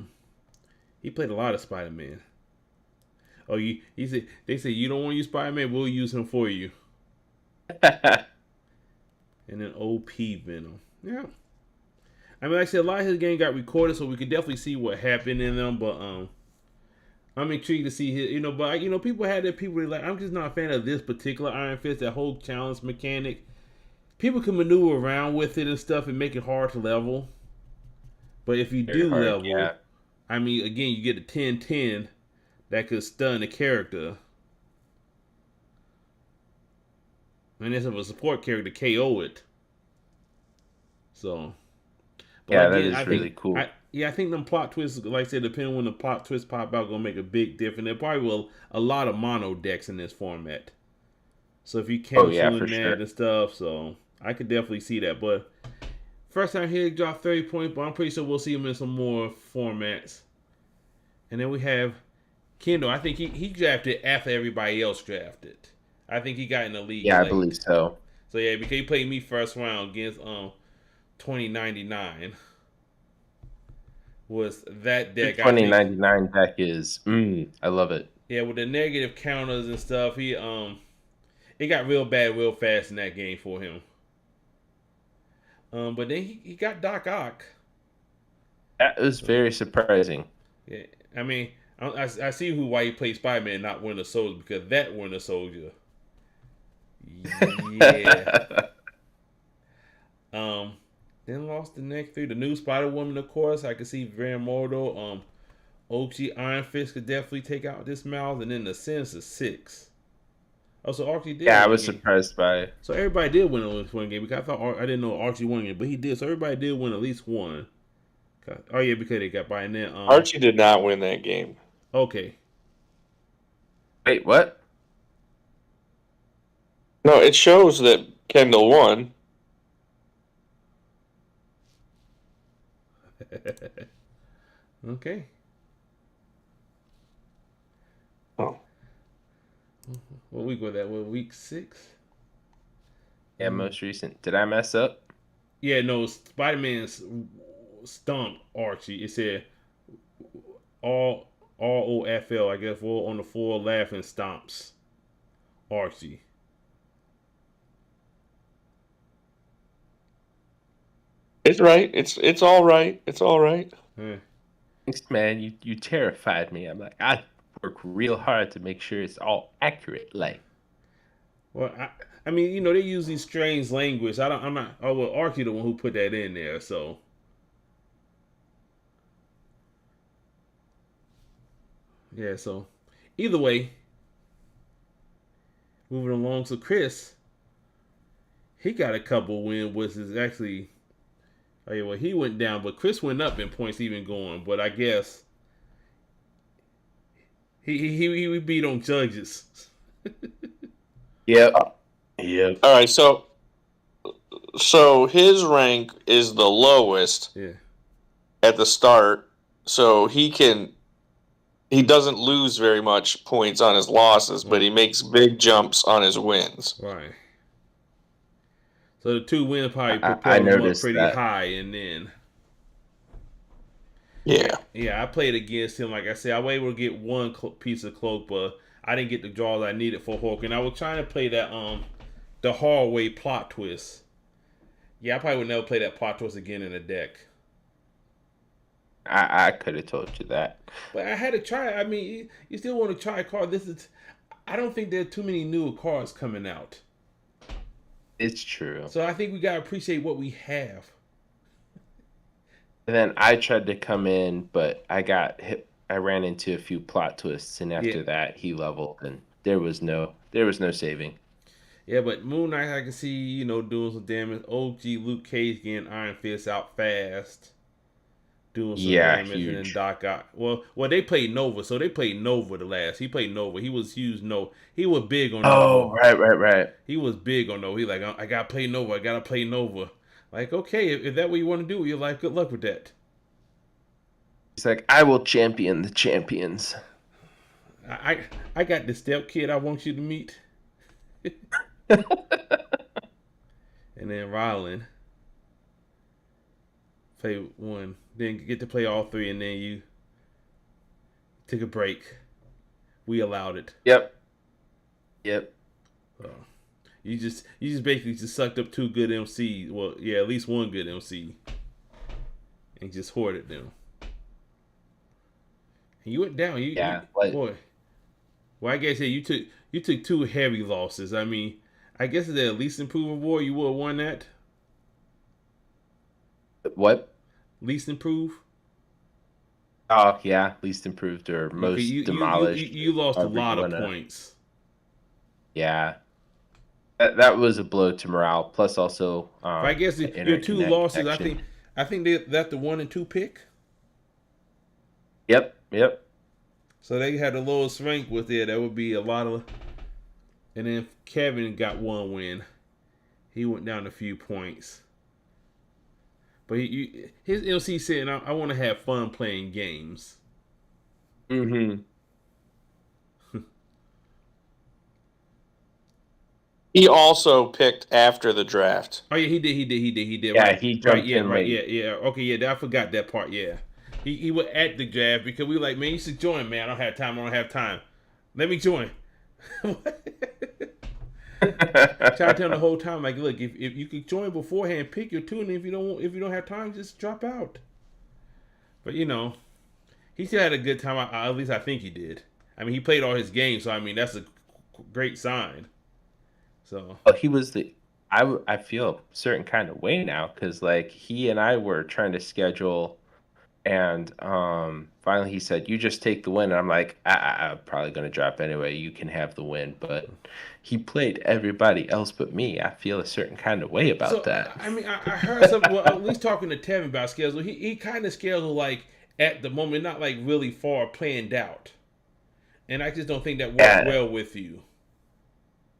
[SPEAKER 3] he played a lot of Spider-Man. Oh, they said you don't want to use Spider-Man, we'll use him for you. And then OP Venom. Yeah. I mean, like I said, a lot of his game got recorded, so we could definitely see what happened in them. But I'm intrigued to see his. But people had their people like. I'm just not a fan of this particular Iron Fist. That whole challenge mechanic. People can maneuver around with it and stuff and make it hard to level. But if you do level,
[SPEAKER 1] yeah.
[SPEAKER 3] I mean, again, you get a 10-10 that could stun the character. And this is a support character KO it. So. But
[SPEAKER 1] yeah,
[SPEAKER 3] again,
[SPEAKER 1] that is really cool.
[SPEAKER 3] I think them plot twists, like I said, depending on when the plot twists pop out, gonna make a big difference. There probably will a lot of mono decks in this format. So if you cancel that and stuff, so I could definitely see that. But first time here, he dropped 30 points, but I'm pretty sure we'll see him in some more formats. And then we have Kendall. I think he drafted after everybody else drafted. I think he got in the league.
[SPEAKER 1] Yeah, late. I believe so.
[SPEAKER 3] So yeah, because he played me first round against 2099 was that deck.
[SPEAKER 1] 2099 deck is I love it.
[SPEAKER 3] Yeah, with the negative counters and stuff, it got real bad real fast in that game for him. But then he got Doc Ock.
[SPEAKER 1] That was very surprising.
[SPEAKER 3] Yeah, I mean, I see why he played Spider-Man and not Winter Soldier, because that Winter Soldier. Yeah. Then lost the next 3. The new Spider-Woman, of course. I could see Van Mordo. OG Iron Fist could definitely take out this Miles. And then the Sinister 6. Oh, so Archie did.
[SPEAKER 1] Yeah, I was surprised by it.
[SPEAKER 3] So everybody did win at least one game. Because I didn't know Archie won it, but he did. So everybody did win at least one. Oh yeah, because they got by and then
[SPEAKER 4] Archie did not win that game.
[SPEAKER 3] Okay.
[SPEAKER 1] Wait, what?
[SPEAKER 4] No, it shows that Kendall won.
[SPEAKER 3] Okay.
[SPEAKER 4] Oh.
[SPEAKER 3] What week was that? What, week 6?
[SPEAKER 1] Yeah, most recent. Did I mess up?
[SPEAKER 3] Yeah, no. Spider-Man stomped Archie. It said all OFL. I guess on the floor laughing stomps Archie.
[SPEAKER 4] It's right. It's all right. It's all right.
[SPEAKER 1] Thanks, man. You terrified me. I'm like, I work real hard to make sure it's all accurate. Like,
[SPEAKER 3] Well, I mean, you know, they use these strange language. I'm not. Oh well, Archie the one who put that in there. So yeah. So either way, moving along. So Chris, he got a couple wins, which is actually. Oh yeah, well he went down, but Chris went up in points even going. But I guess he beat on judges.
[SPEAKER 1] yep. Yep.
[SPEAKER 4] All right, so his rank is the lowest at the start, so he doesn't lose very much points on his losses, but he makes big jumps on his wins.
[SPEAKER 3] Right. So the 2 wins probably propelled him up pretty high, and then yeah, I played against him. Like I said, I was able to get one piece of cloak, but I didn't get the draws I needed for Hulk, and I was trying to play that the hallway plot twist. Yeah, I probably would never play that plot twist again in a deck.
[SPEAKER 1] I could have told you that,
[SPEAKER 3] but I had to try. I mean, you still want to try a card. I don't think there are too many new cards coming out.
[SPEAKER 1] It's true.
[SPEAKER 3] So I think we gotta appreciate what we have.
[SPEAKER 1] And then I tried to come in, but I got hit. I ran into a few plot twists, and after that, he leveled, and there was no saving.
[SPEAKER 3] Yeah, but Moon Knight, I can see, doing some damage. OG Luke Cage getting Iron Fist out fast, doing some damage, huge. And then Doc got well. They played Nova, so they played Nova the last. He played Nova. He was huge. He was big on Nova.
[SPEAKER 1] Oh, right.
[SPEAKER 3] He was big on Nova. He like, I gotta play Nova. I gotta play Nova. Like, okay, if that's what you want to do, you're like, good luck with that.
[SPEAKER 1] He's like, I will champion the champions.
[SPEAKER 3] I got the step kid I want you to meet. And then Roland play one, then get to play all 3, and then you took a break. We allowed it.
[SPEAKER 1] Yep.
[SPEAKER 3] You just basically just sucked up 2 good MCs. Well, yeah, at least 1 good MC, and just hoarded them. And you went down. Boy. Well, I guess you took 2 heavy losses. I mean, I guess it's at least improved award. You would have won that.
[SPEAKER 1] What?
[SPEAKER 3] Least improved.
[SPEAKER 1] Oh yeah, least improved or most demolished.
[SPEAKER 3] You lost a lot of points.
[SPEAKER 1] Yeah. That was a blow to morale. Plus, also,
[SPEAKER 3] I guess your 2 losses. Connection. I think that's the 1 and 2 pick.
[SPEAKER 1] Yep.
[SPEAKER 3] So they had the lowest rank with it. That would be a lot of. And then Kevin got 1 win. He went down a few points. But his LC said, "I want to have fun playing games."
[SPEAKER 1] Mm-hmm.
[SPEAKER 4] He also picked after the draft.
[SPEAKER 3] Oh yeah, he did.
[SPEAKER 1] Yeah,
[SPEAKER 3] right.
[SPEAKER 1] he jumped in late.
[SPEAKER 3] Yeah. Okay, yeah, I forgot that part. Yeah, he was at the draft because we were like, man, you should join. Man, I don't have time. Let me join. Try to tell him the whole time, like, look, if you could join beforehand, pick your 2, and if you don't have time, just drop out. But he still had a good time. At least I think he did. I mean, he played all his games, so I mean that's a great sign. So
[SPEAKER 1] he was I feel a certain kind of way now because like he and I were trying to schedule And finally he said, "You just take the win." And I'm like, I'm probably going to drop anyway. You can have the win. But he played everybody else but me. I feel a certain kind of way about that.
[SPEAKER 3] I mean, I heard something. Well, at least talking to Tevin about schedule, he kind of scheduled like at the moment, not like really far planned out. And I just don't think that works well with you.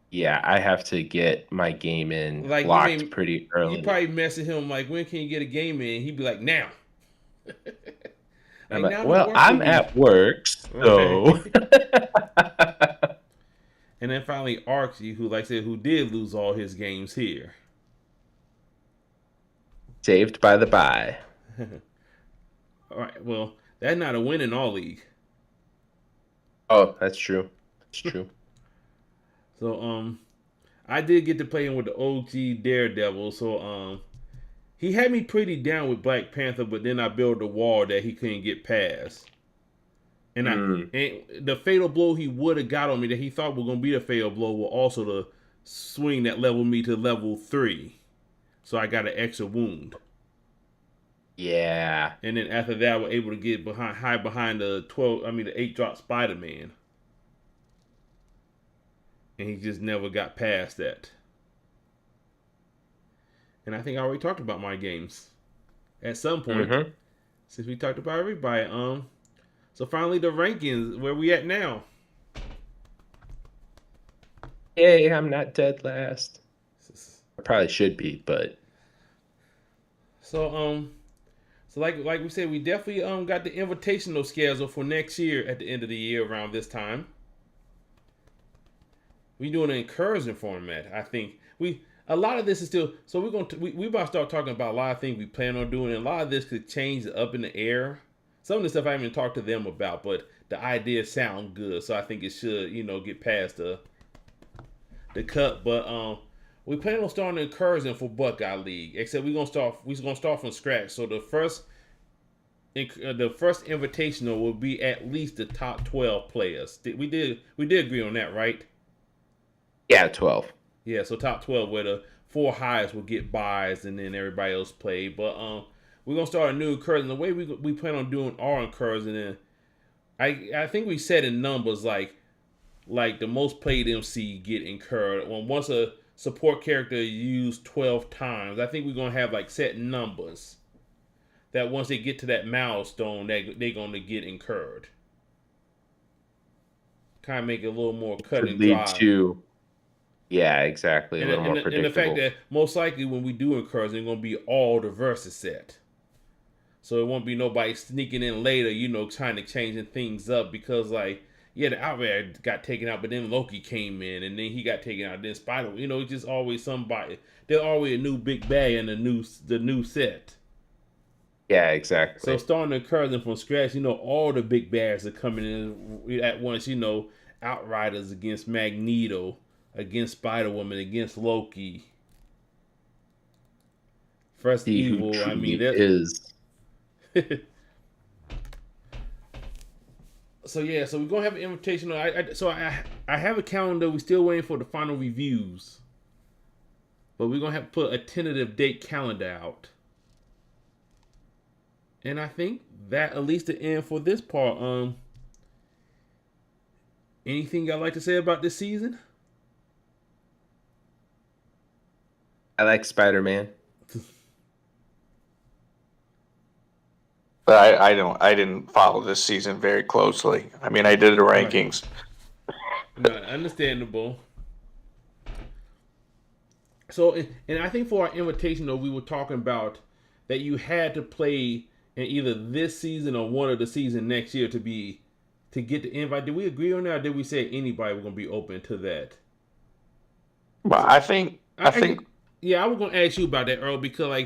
[SPEAKER 1] Yeah, I have to get my game in locked pretty early.
[SPEAKER 3] You probably message him like, "When can you get a game in?" He'd be like, "Now."
[SPEAKER 1] I'm like, well, I'm at work, so.
[SPEAKER 3] Okay. And then finally, Archie, who like I said, who did lose all his games here.
[SPEAKER 1] Saved by the bye.
[SPEAKER 3] All right, well, that's not a win in all league.
[SPEAKER 1] Oh, that's true. That's true.
[SPEAKER 3] So, I did get to play him with the OG Daredevil. So, he had me pretty down with Black Panther, but then I built a wall that he couldn't get past. And and the fatal blow he would have got on me that he thought was going to be the fatal blow was also the swing that leveled me to level 3. So I got an extra wound.
[SPEAKER 1] Yeah.
[SPEAKER 3] And then after that, I was able to get hide behind the 8-drop Spider-Man. And he just never got past that. And I think I already talked about my games at some point. Since we talked about everybody. So finally the rankings, where we at now?
[SPEAKER 1] Yay, I'm not dead last. I probably should be, but
[SPEAKER 3] so like we said, we definitely got the invitational schedule for next year at the end of the year around this time. We doing an encouraging format. I think a lot of this is still, so we're going to we about to start talking about a lot of things we plan on doing, and a lot of this could change up in the air. Some of the stuff I haven't talked to them about, but the ideas sound good, so I think it should, get past the cut. But we plan on starting encouraging for Buckeye League. Except we're gonna start from scratch. So the first invitational will be at least the top 12 players. We did agree on that, right?
[SPEAKER 1] Yeah, 12.
[SPEAKER 3] Yeah, so top 12 where the 4 highest will get buys and then everybody else play. But we're gonna start a new encouraging. The way we plan on doing our encouraging, and I think we said in numbers like the most played MC get incurred. Once a support character used 12 times, I think we're gonna have like set numbers that once they get to that milestone, they're gonna get incurred. Kind of make it a little more cut and dry.
[SPEAKER 1] Yeah, exactly. A little more predictable.
[SPEAKER 3] And the fact that most likely when we do encourage, it's going to be all the versus set. So it won't be nobody sneaking in later, trying to changing things up because, the Outrider got taken out, but then Loki came in, and then he got taken out. Then Spider, it's just always somebody. There's always a new big bad in the new set.
[SPEAKER 1] Yeah, exactly.
[SPEAKER 3] So starting encouraging from scratch, all the big bads are coming in at once. Outriders against Magneto, against Spider-Woman, against Loki. First Evil, I mean, that
[SPEAKER 1] is.
[SPEAKER 3] So we're gonna have an invitational. I have a calendar. We're still waiting for the final reviews, but we're gonna have to put a tentative date calendar out. And I think that at least the end for this part. Anything y'all like to say about this season?
[SPEAKER 1] I like Spider-Man.
[SPEAKER 4] But I didn't follow this season very closely. I mean, I did the rankings.
[SPEAKER 3] No, understandable. So, and I think for our invitational, we were talking about that you had to play in either this season or one of the season next year to get the invite. Did we agree on that, or did we say anybody was going to be open to that?
[SPEAKER 4] Well, I think.
[SPEAKER 3] Yeah, I was going to ask you about that, Earl, because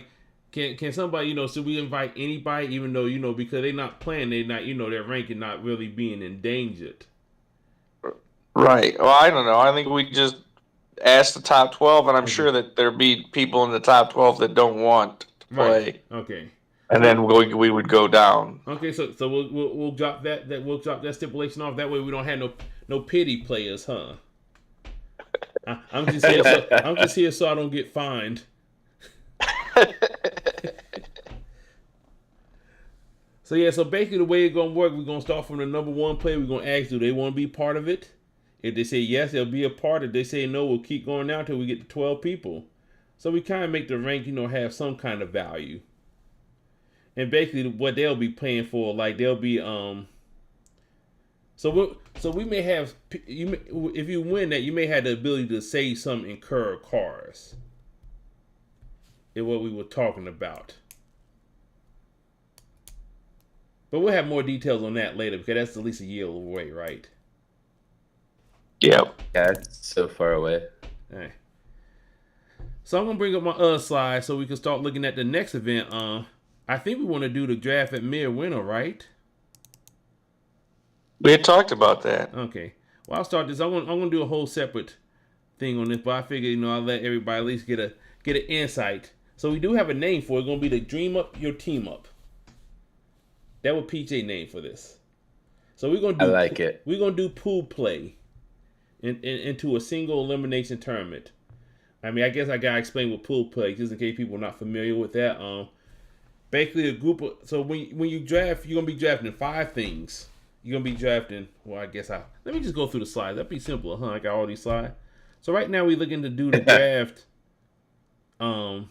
[SPEAKER 3] can somebody, should we invite anybody, even though, because they're not playing, they're not, their ranking not really being endangered.
[SPEAKER 4] Right. Well, I don't know. I think we just ask the top 12, and I'm sure that there'll be people in the top 12 that don't want to play.
[SPEAKER 3] Right. Okay.
[SPEAKER 4] And then we would go down.
[SPEAKER 3] Okay, so we'll drop we'll drop that stipulation off. That way we don't have no pity players, huh? I'm just here so I don't get So yeah, so basically the way it's gonna work, we're gonna start from the number 1 player. We're gonna ask, do they want to be part of it? If they say yes, they'll be a part. If they say no, we'll keep going down till we get to 12 people. So we kind of make the rank, have some kind of value. And basically, what they'll be playing for, like they'll be So we may have if you win that, you may have the ability to save some incurred cars. Is what we were talking about. But we'll have more details on that later because that's at least a year away, right?
[SPEAKER 4] Yep.
[SPEAKER 1] Yeah, it's so far away.
[SPEAKER 3] All right. So I'm gonna bring up my other slide so we can start looking at the next event. I think we want to do the draft at midwinter, right?
[SPEAKER 4] We had talked about that.
[SPEAKER 3] Okay. Well, I'll start this. I'm gonna do a whole separate thing on this, but I figure I'll let everybody at least get an insight. So we do have a name for it. It's gonna be the Dream Up Your Team Up. That was PJ name for this. So we're gonna do.
[SPEAKER 1] I like it.
[SPEAKER 3] We're gonna do pool play into a single elimination tournament. I mean, I guess I gotta explain what pool play just in case people are not familiar with that. Basically a group of when you draft, you're gonna be drafting 5 things. You're gonna be drafting. Well, I guess let me just go through the slides. That'd be simpler, huh? I got all these slides. So right now we're looking to do the draft. I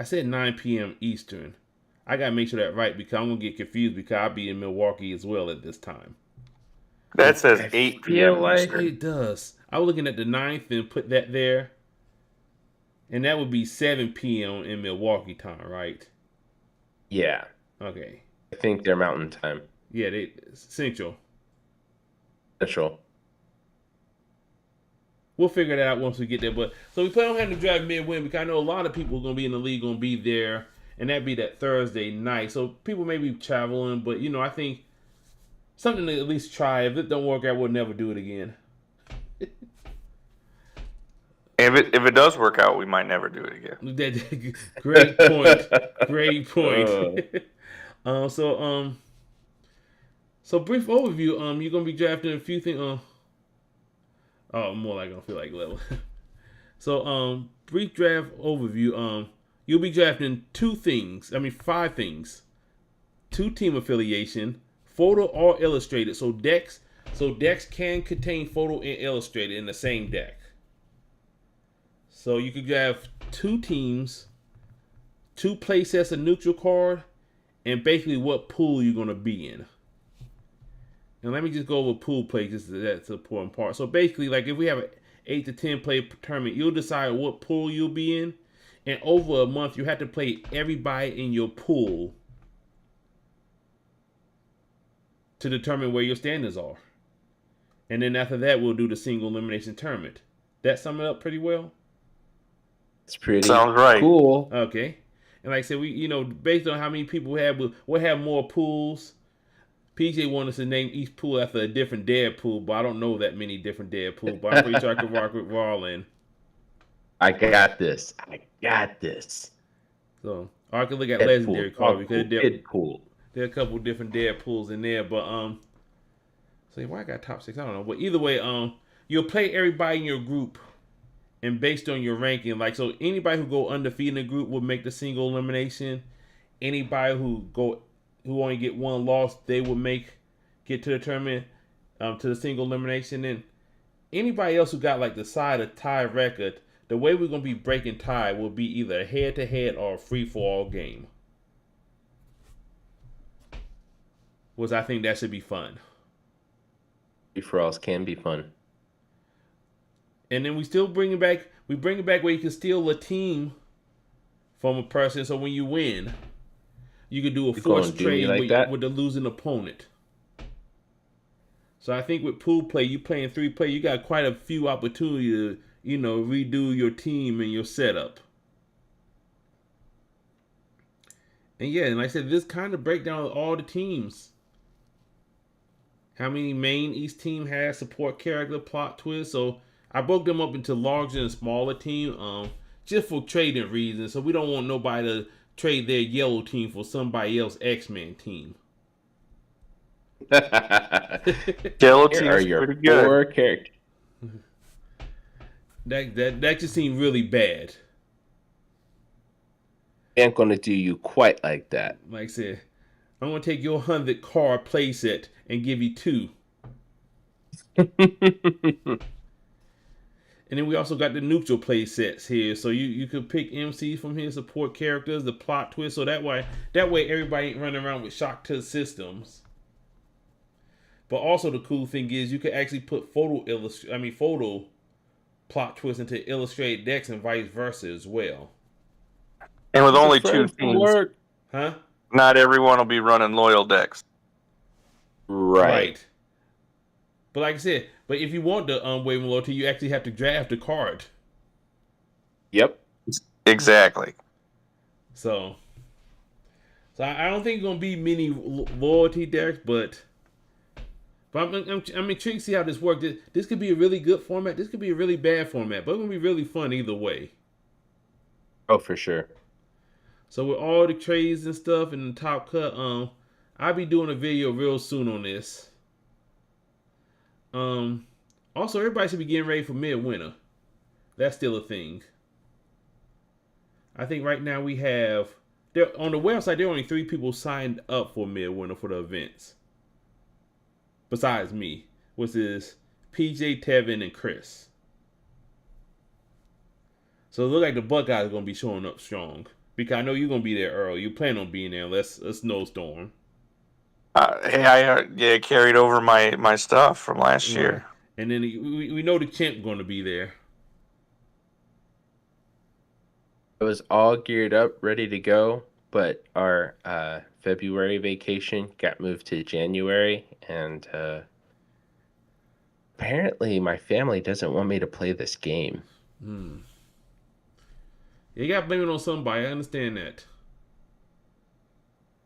[SPEAKER 3] said 9 p.m. Eastern. I gotta make sure that right because I'm gonna get confused because I'll be in Milwaukee as well at this time.
[SPEAKER 4] That says 8 p.m.
[SPEAKER 3] It does. I was looking at the 9th and put that there. And that would be 7 p.m. in Milwaukee time, right?
[SPEAKER 1] Yeah.
[SPEAKER 3] Okay.
[SPEAKER 1] I think they're Mountain Time.
[SPEAKER 3] Yeah, Central.
[SPEAKER 1] Central.
[SPEAKER 3] We'll figure that out once we get there. But so we plan on having to drive midwinter because I know a lot of people are gonna be in the league, gonna be there, and that'd be that Thursday night. So people may be traveling, but I think something to at least try. If it don't work out, we'll never do it again.
[SPEAKER 4] If it does work out, we might never do it again.
[SPEAKER 3] Great point. Great point. So brief overview. You're gonna be drafting a few things. More like gonna feel like level. So brief draft overview. You'll be drafting 5 things. 2 team affiliation, photo or illustrated. So decks can contain photo and illustrated in the same deck. So you could have 2 teams, 2 play sets of neutral card, and basically what pool you're going to be in. And let me just go over pool play because that's the important part. So basically, like if we have an 8 to 10 player tournament, you'll decide what pool you'll be in. And over a month, you have to play everybody in your pool to determine where your standings are. And then after that, we'll do the single elimination tournament. That sum it up pretty well?
[SPEAKER 1] It's pretty
[SPEAKER 4] Sounds right.
[SPEAKER 1] Cool.
[SPEAKER 3] Okay. And like I said, we based on how many people we have, we'll have more pools. PJ wanted us to name each pool after a different dead pool, but I don't know that many different dead pools. But I'm pretty sure I could rock with Roland.
[SPEAKER 1] I got this.
[SPEAKER 3] So I could look at legendary card because
[SPEAKER 1] pool.
[SPEAKER 3] There are a couple different dead pools in there, but so why I got top 6? I don't know. But either way, you'll play everybody in your group. And based on your ranking, so anybody who go undefeated in the group will make the single elimination. Anybody who only get 1 loss, they will get to the tournament, to the single elimination. And anybody else who got the side of tie record, the way we're gonna be breaking tie will be either a head-to-head or a free-for-all game. Which I think that should be fun.
[SPEAKER 1] Free-for-alls can be fun.
[SPEAKER 3] And then we still bring it back. We bring it back where you can steal a team from a person. So when you win, you can do a forced trade with the losing opponent. So I think with pool play, you playing 3 player, you got quite a few opportunities to, redo your team and your setup. And yeah, and like I said, this kind of breakdown of all the teams. How many main each team has, support character, plot twist. So I broke them up into larger and smaller team, just for trading reasons. So we don't want nobody to trade their yellow team for somebody else's X-Men team.
[SPEAKER 4] Yellow team are your pretty good.
[SPEAKER 1] 4 characters.
[SPEAKER 3] That just seemed really bad.
[SPEAKER 1] Ain't gonna do you quite like that.
[SPEAKER 3] Like I said, I'm gonna take your 100 card playset and give you 2. And then we also got the neutral play sets here, so you could pick MCs from here, support characters, the plot twist, so that way everybody ain't running around with shock to the systems. But also the cool thing is you can actually put photo plot twists into illustrated decks and vice versa as well.
[SPEAKER 4] And with only 2 teams,
[SPEAKER 3] huh?
[SPEAKER 4] Not everyone will be running loyal decks.
[SPEAKER 1] Right.
[SPEAKER 3] But like I said, but if you want the waving loyalty, you actually have to draft the card.
[SPEAKER 1] Yep.
[SPEAKER 3] So
[SPEAKER 1] Exactly.
[SPEAKER 3] I don't think it's gonna be many loyalty decks, but I'm intrigued to see how this works. This could be a really good format. This could be a really bad format, but it's gonna be really fun either way.
[SPEAKER 1] Oh, for sure.
[SPEAKER 3] So with all the trades and stuff and the top cut, I'll be doing a video real soon on this. Also, everybody should be getting ready for midwinter. That's still a thing. I think right now we have on the website there are only 3 people signed up for midwinter for the events. Besides me, which is PJ, Tevin, and Chris. So it looks like the Buckeyes are gonna be showing up strong. Because I know you're gonna be there, Earl. You plan on being there unless a snowstorm.
[SPEAKER 4] Hey, I carried over my stuff from last year.
[SPEAKER 3] And then we know the champ going to be there.
[SPEAKER 1] It was all geared up, ready to go, but our February vacation got moved to January, and apparently my family doesn't want me to play this game.
[SPEAKER 3] You got to blame it on somebody. I understand that.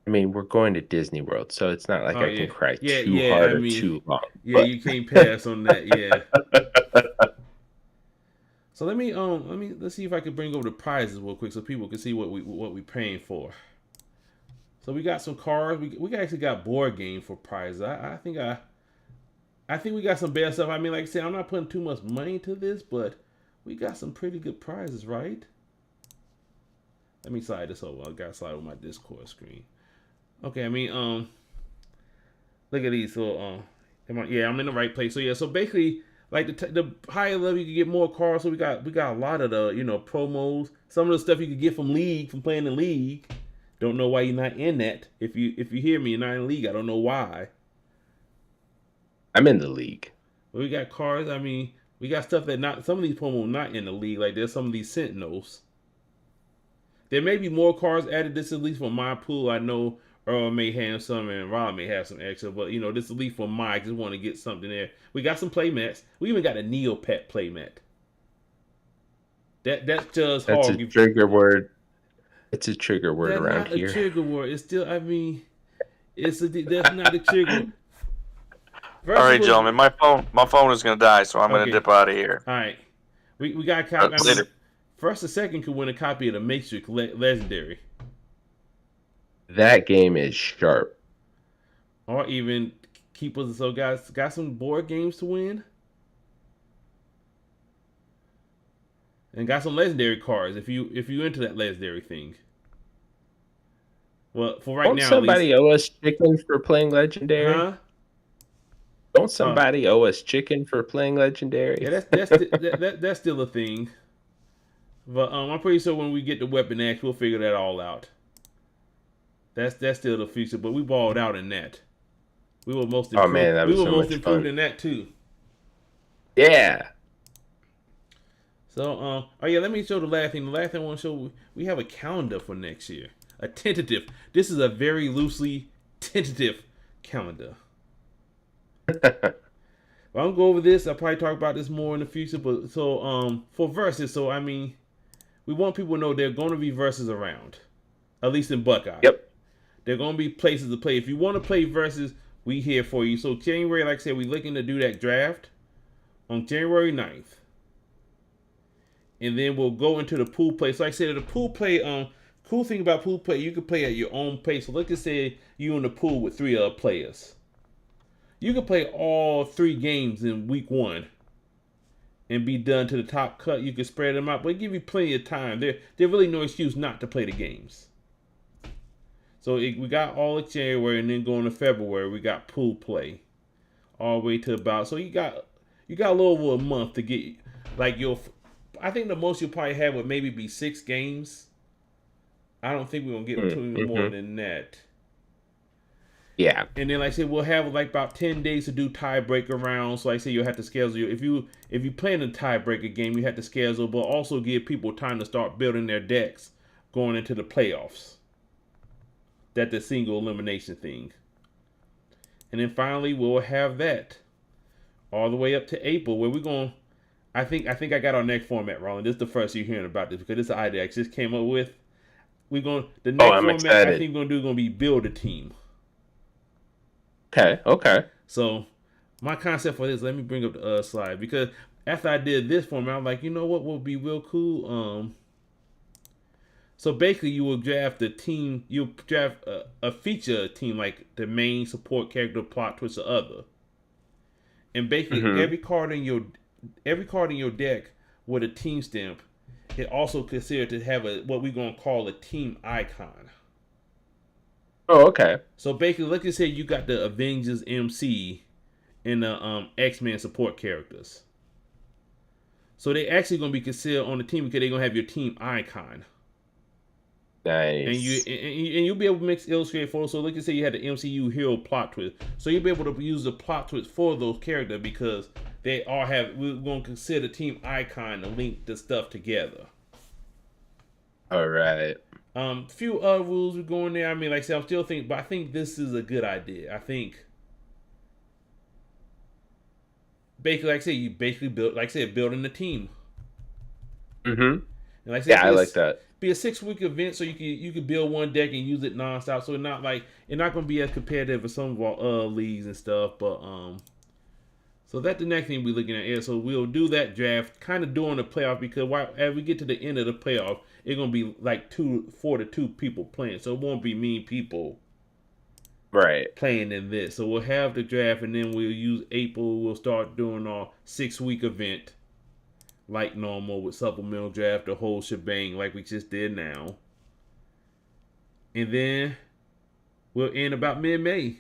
[SPEAKER 1] I mean, we're going to Disney World, so it's not like I can cry too hard or too long.
[SPEAKER 3] Yeah, but you can't pass on that. Yeah. So let's see if I can bring over the prizes real quick so people can see what we paying for. So we got some cards. We actually got board game for prizes. I think we got some bad stuff. I mean, like I said, I'm not putting too much money into this, but we got some pretty good prizes, right? Let me slide this over. I got to slide over my Discord screen. Okay, I mean, look at these. So, I'm in the right place. So yeah, so basically, like the higher level, you can get more cards. So we got a lot of the promos. Some of the stuff you can get from playing the league. Don't know why you're not in that. If you hear me, you're not in the league. I don't know why.
[SPEAKER 1] I'm in the league.
[SPEAKER 3] But we got cards. I mean, we got stuff that some of these promos not in the league. Like there's some of these Sentinels. There may be more cards added. This is at least for my pool. I know Earl may have some and Roland may have some extra, but this is at least for my. I just want to get something there. We got some playmats. We even got a Neopet playmat. That's just
[SPEAKER 1] hard. That's a trigger word. It's a trigger word
[SPEAKER 3] that's
[SPEAKER 1] around
[SPEAKER 3] not
[SPEAKER 1] here.
[SPEAKER 3] A trigger word. It's still. I mean, that's not a trigger.
[SPEAKER 4] All right, gentlemen. My phone is gonna die, so I'm gonna dip out of here.
[SPEAKER 3] All right. We got a copy. Later. First or second could win a copy of the Matrix Legendary.
[SPEAKER 1] That game is sharp.
[SPEAKER 3] Or even keep us. So guys, got some board games to win. And got some legendary cards if you into that legendary thing. Well, for right now,
[SPEAKER 1] somebody owe us chicken for playing legendary?
[SPEAKER 3] Huh?
[SPEAKER 1] Don't somebody owe us chicken for playing legendary?
[SPEAKER 3] Yeah, that's still a thing. But I'm pretty sure when we get the weapon X, we'll figure that all out. That's still the future, but we balled out in that. We were most improved.
[SPEAKER 1] Oh man, that was so much fun.
[SPEAKER 3] In that too.
[SPEAKER 1] Yeah.
[SPEAKER 3] So, let me show the last thing. The last thing I want to show, we have a calendar for next year. A tentative. This is a very loosely tentative calendar. Well, I'll go over this. I'll probably talk about this more in the future. But so, for verses, so I mean, we want people to know there are going to be verses around, at least in Buckeye.
[SPEAKER 1] Yep.
[SPEAKER 3] There are going to be places to play. If you want to play verses, we here for you. So January, like I said, we're looking to do that draft on January 9th. And then we'll go into the pool play. So like I said, the pool play, cool thing about pool play, you can play at your own pace. So let's just say you in the pool with 3 other players. You can play all 3 games in week 1 and be done to the top cut. You can spread them out, but it give you plenty of time. There's really no excuse not to play the games. So we got all of January, and then going to February, we got pool play, all the way to about. So you got a little over a month to get like your. I think the most you'll probably have would maybe be 6 games. I don't think we're gonna get too more than that.
[SPEAKER 1] Yeah.
[SPEAKER 3] And then, like I said, we'll have like about 10 days to do tiebreaker rounds. So, like I said, you'll have to schedule. If you play in a tiebreaker game, you have to schedule, but also give people time to start building their decks going into the playoffs. That's the single elimination thing. And then finally, we'll have that all the way up to April, where we're going. I think I got our next format, Roland. This is the first you're hearing about this because this is an idea I just came up with. The next format
[SPEAKER 1] excited.
[SPEAKER 3] I think we're gonna be build a team.
[SPEAKER 1] Okay.
[SPEAKER 3] So my concept for this, let me bring up the slide, because after I did this format, I'm like, you know what would be real cool? So basically, you will draft a team. You'll draft a feature team, like the main support character, plot twist, or other. And basically, every card in your deck with a team stamp, it also considered to have what we're gonna call a team icon.
[SPEAKER 1] Oh, okay.
[SPEAKER 3] So basically, let's just say you got the Avengers MC and the X-Men support characters. So they actually gonna be considered on the team because they're gonna have your team icon.
[SPEAKER 1] Nice.
[SPEAKER 3] And you'll be able to mix illustrated photos. So let's just say you had the MCU hero plot twist. So you'll be able to use the plot twist for those characters because they all have. We're gonna consider the team icon to link the stuff together.
[SPEAKER 1] All right.
[SPEAKER 3] Few other rules we're going there. I mean, like I said, I'm still thinking, but I think this is a good idea. I think basically, like I said, you basically building a team.
[SPEAKER 1] And
[SPEAKER 3] like I said,
[SPEAKER 1] I like that.
[SPEAKER 3] Be a 6-week event, so you can build one deck and use it nonstop. So it's not going to be as competitive as some of our other leagues and stuff. But so that's the next thing we're looking at here. So we'll do that draft kind of during the playoff, because as we get to the end of the playoff, it's gonna be like 4 to 2 people playing, so it won't be many people playing in this. So we'll have the draft, and then we'll use April. We'll start doing our 6-week event like normal with supplemental draft, the whole shebang like we just did now. And then we'll end about mid-May.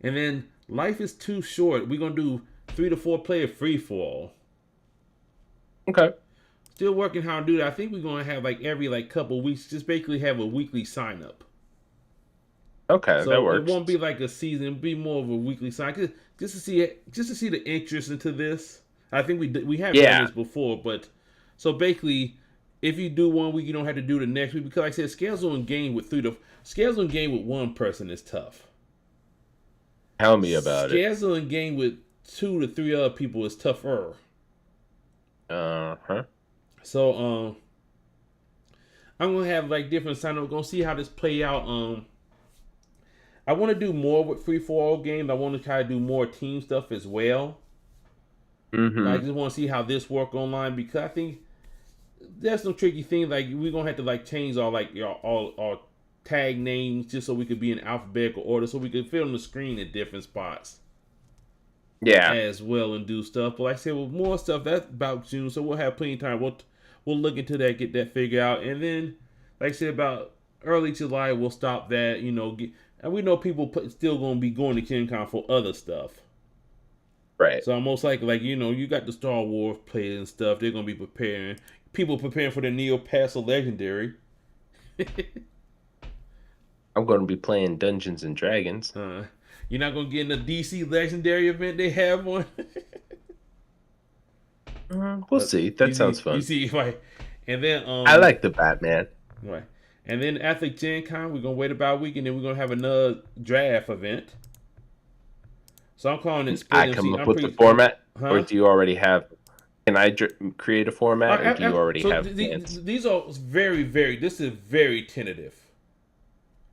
[SPEAKER 3] And then life is too short. We're gonna do 3 to 4 player free for all.
[SPEAKER 1] Okay.
[SPEAKER 3] Still working how to do that. I think we're gonna have every couple weeks, just basically have a weekly sign up.
[SPEAKER 1] Okay,
[SPEAKER 3] so
[SPEAKER 1] that works.
[SPEAKER 3] It won't be like a season; it'll be more of a weekly sign, just to see the interest into this. I think we have done this before, but so basically, if you do one week, you don't have to do the next week, because like I said, scheduling game with one person is tough.
[SPEAKER 1] Tell me about it.
[SPEAKER 3] Scheduling game with 2 to 3 other people is tougher. So I'm gonna have different sign up. We're gonna see how this play out. I want to do more with free for all games. I want to try to do more team stuff as well. I just want to see how this work online, because I think there's some tricky things. We're gonna have to change all our tag names just so we could be in alphabetical order, so we could fit on the screen at different spots. As well, and do stuff. But like I said, with more stuff, that's about June, so we'll have plenty of time. We'll look into that, get that figured out, and then, like I said, about early July, we'll stop that. And we know people still gonna be going to KenCon for other stuff.
[SPEAKER 1] Right.
[SPEAKER 3] So most likely, you got the Star Wars players and stuff. They're gonna be preparing. People preparing for the Neo Pass of Legendary.
[SPEAKER 1] I'm gonna be playing Dungeons and Dragons.
[SPEAKER 3] You're not gonna get in the DC Legendary event they have one.
[SPEAKER 1] We'll see. That sounds fun.
[SPEAKER 3] You see, right? And then
[SPEAKER 1] I like the Batman.
[SPEAKER 3] Right. And then after Gen Con, we're gonna wait about a week, and then we're gonna have another draft event. So I'm calling it split.
[SPEAKER 1] I come up with the format, or do you already have? Can I create a format, or do you already have?
[SPEAKER 3] These are very, very. This is very tentative.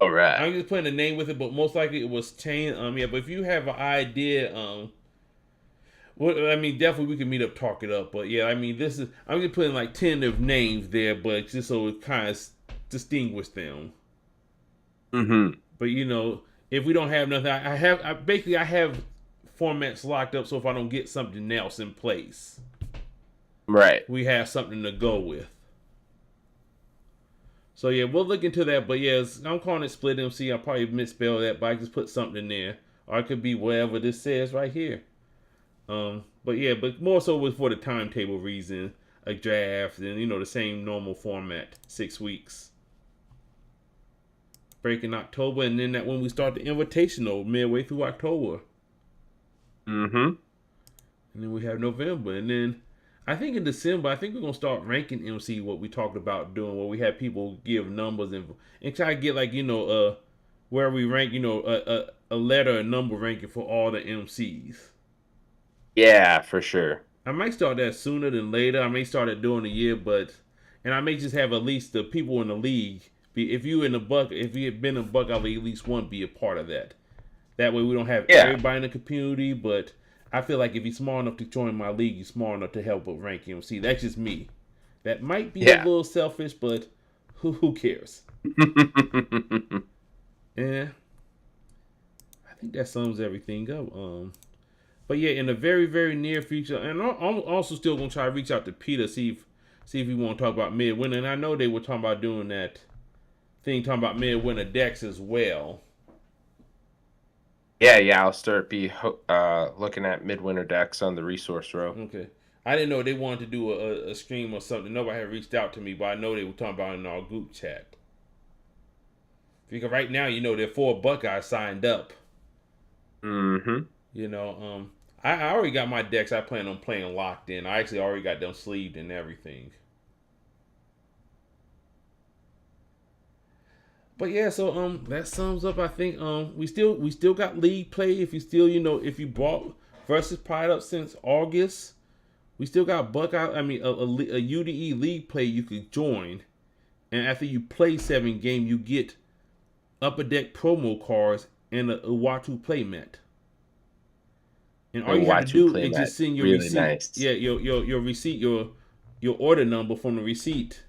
[SPEAKER 1] All right.
[SPEAKER 3] I'm just putting a name with it, but most likely it was changed. But if you have an idea, definitely we can meet up, talk it up. But yeah, I'm just putting tentative names there, but just so it kind of distinguish them. But if we don't have nothing, I have formats locked up, so if I don't get something else in place,
[SPEAKER 1] right,
[SPEAKER 3] we have something to go with. So yeah, we'll look into that. But yeah, I'm calling it split MC. I'll probably misspell that, but I just put something in there, or it could be whatever this says right here. But yeah, but more so was for the timetable reason, a draft, and the same normal format, 6 weeks. Break in October, and then that when we start the invitational midway through October.
[SPEAKER 1] Mm-hmm.
[SPEAKER 3] And then we have November, and then I think in December, I think we're gonna start ranking MC what we talked about doing, where we have people give numbers and try to get like where we rank a letter a number ranking for all the MCs.
[SPEAKER 1] Yeah, for sure.
[SPEAKER 3] I might start that sooner than later. I may start it during the year, and I may just have at least the people in the league be if you have been in the Buckeye League, at least one be a part of that. That way we don't have everybody in the community, but I feel like if you're smart enough to join my league, you're smart enough to help with rank MC. That's just me. That might be a little selfish, but who cares? Yeah, I think that sums everything up. But yeah, in the very, very near future, and I'm also still gonna try to reach out to Peter, see if we want to talk about midwinter. And I know they were talking about doing that thing, talking about midwinter decks as well.
[SPEAKER 1] Yeah, I'll start looking at midwinter decks on the resource row.
[SPEAKER 3] Okay, I didn't know they wanted to do a stream or something. Nobody had reached out to me, but I know they were talking about it in our group chat. Because right now, there are 4 Buckeyes signed up.
[SPEAKER 1] Mm-hmm.
[SPEAKER 3] I already got my decks I plan on playing locked in. I actually already got them sleeved and everything. But yeah, so that sums up. I think we still got league play. If you still if you bought versus Pride up since August, we still got Buckeye. I mean a UDE league play you could join, and after you play 7 games, you get upper deck promo cards and a Uatu playmat. And all you have to do is just send your receipt. Nice. Yeah, your receipt, your order number from the receipt,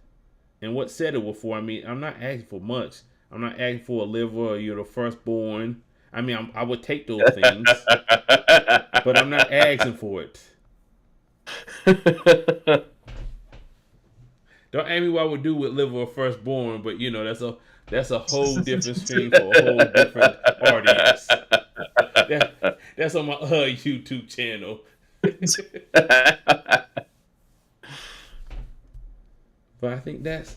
[SPEAKER 3] and what set it was for. I mean, I'm not asking for much. I'm not asking for a liver or you're the firstborn. I mean, I would take those things, but I'm not asking for it. Don't ask me what I would do with liver or firstborn, but that's a whole different stream for a whole different audience. That's on my YouTube channel. But I think that's...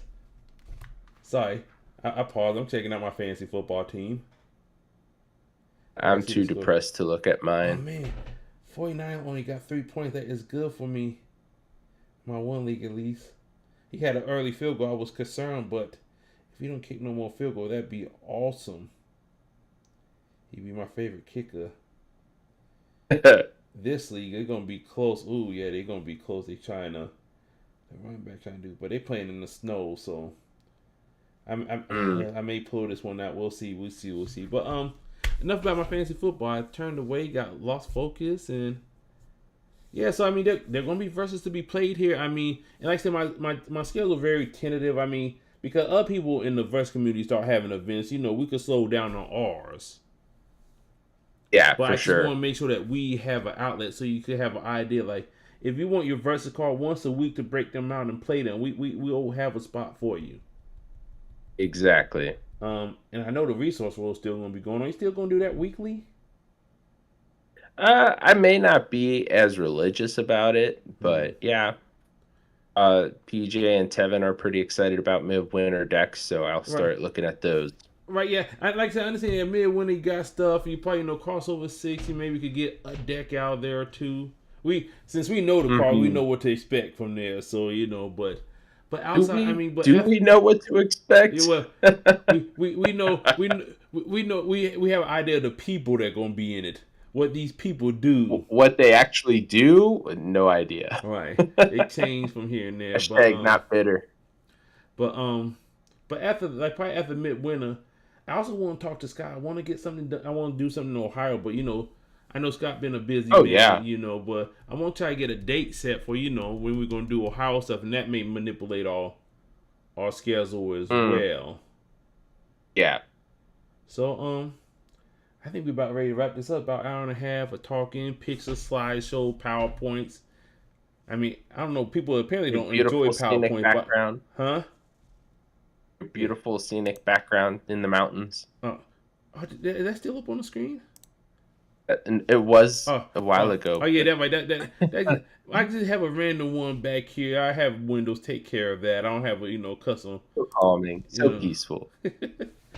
[SPEAKER 3] Sorry, I paused. I'm checking out my fantasy football team.
[SPEAKER 1] I'm too depressed to look at mine.
[SPEAKER 3] Oh, man. 49 only got 3 points. That is good for me. My one league, at least. He had an early field goal. I was concerned, but if he don't kick no more field goal, that'd be awesome. He'd be my favorite kicker. This league, they're gonna be close. Ooh, yeah, they're gonna be close. They trying to, the running back trying to do, but they playing in the snow, so I may pull this one out. We'll see. But enough about my fantasy football. I turned away, got lost focus, and yeah. So I mean, they're gonna be verses to be played here. I mean, and like I said, my schedule is very tentative. I mean, because other people in the verse community start having events, we could slow down on ours.
[SPEAKER 1] Yeah,
[SPEAKER 3] but
[SPEAKER 1] for
[SPEAKER 3] I just
[SPEAKER 1] sure.
[SPEAKER 3] want to make sure that we have an outlet so you could have an idea. Like, if you want your versus card once a week to break them out and play them, we'll have a spot for you.
[SPEAKER 1] Exactly.
[SPEAKER 3] And I know the resource roll is still going to be going on. You still going to do that weekly?
[SPEAKER 1] I may not be as religious about it, but yeah. PJ and Tevin are pretty excited about midwinter decks, so I'll start looking at those.
[SPEAKER 3] Right, yeah. Like I said, I understand that midwinter you got stuff. You probably crossover 6. You maybe could get a deck out there or two. Since we know the card, we know what to expect from there. So but outside,
[SPEAKER 1] we know what to expect?
[SPEAKER 3] Yeah, we know we have an idea of the people that are gonna be in it. What these people do.
[SPEAKER 1] What they actually do? No idea.
[SPEAKER 3] Right. They change from here and there.
[SPEAKER 1] Hashtag not bitter.
[SPEAKER 3] But after probably after midwinter, I also want to talk to Scott. I want to get something done. I want to do something in Ohio, but I know Scott been a busy man, but I want to try to get a date set for when we're gonna do Ohio stuff, and that may manipulate our schedule as well.
[SPEAKER 1] Yeah.
[SPEAKER 3] So I think we're about ready to wrap this up. About an hour and a half of talking, pictures, slideshow, PowerPoints. I mean, I don't know. People apparently don't enjoy PowerPoint.
[SPEAKER 1] Background.
[SPEAKER 3] Huh?
[SPEAKER 1] beautiful scenic background in the mountains.
[SPEAKER 3] Is that still up on the screen?
[SPEAKER 1] And it was
[SPEAKER 3] Oh,
[SPEAKER 1] a while ago.
[SPEAKER 3] Oh yeah, that right. I just have a random one back here. I have Windows take care of that. I don't have a custom.
[SPEAKER 1] So calming, so peaceful.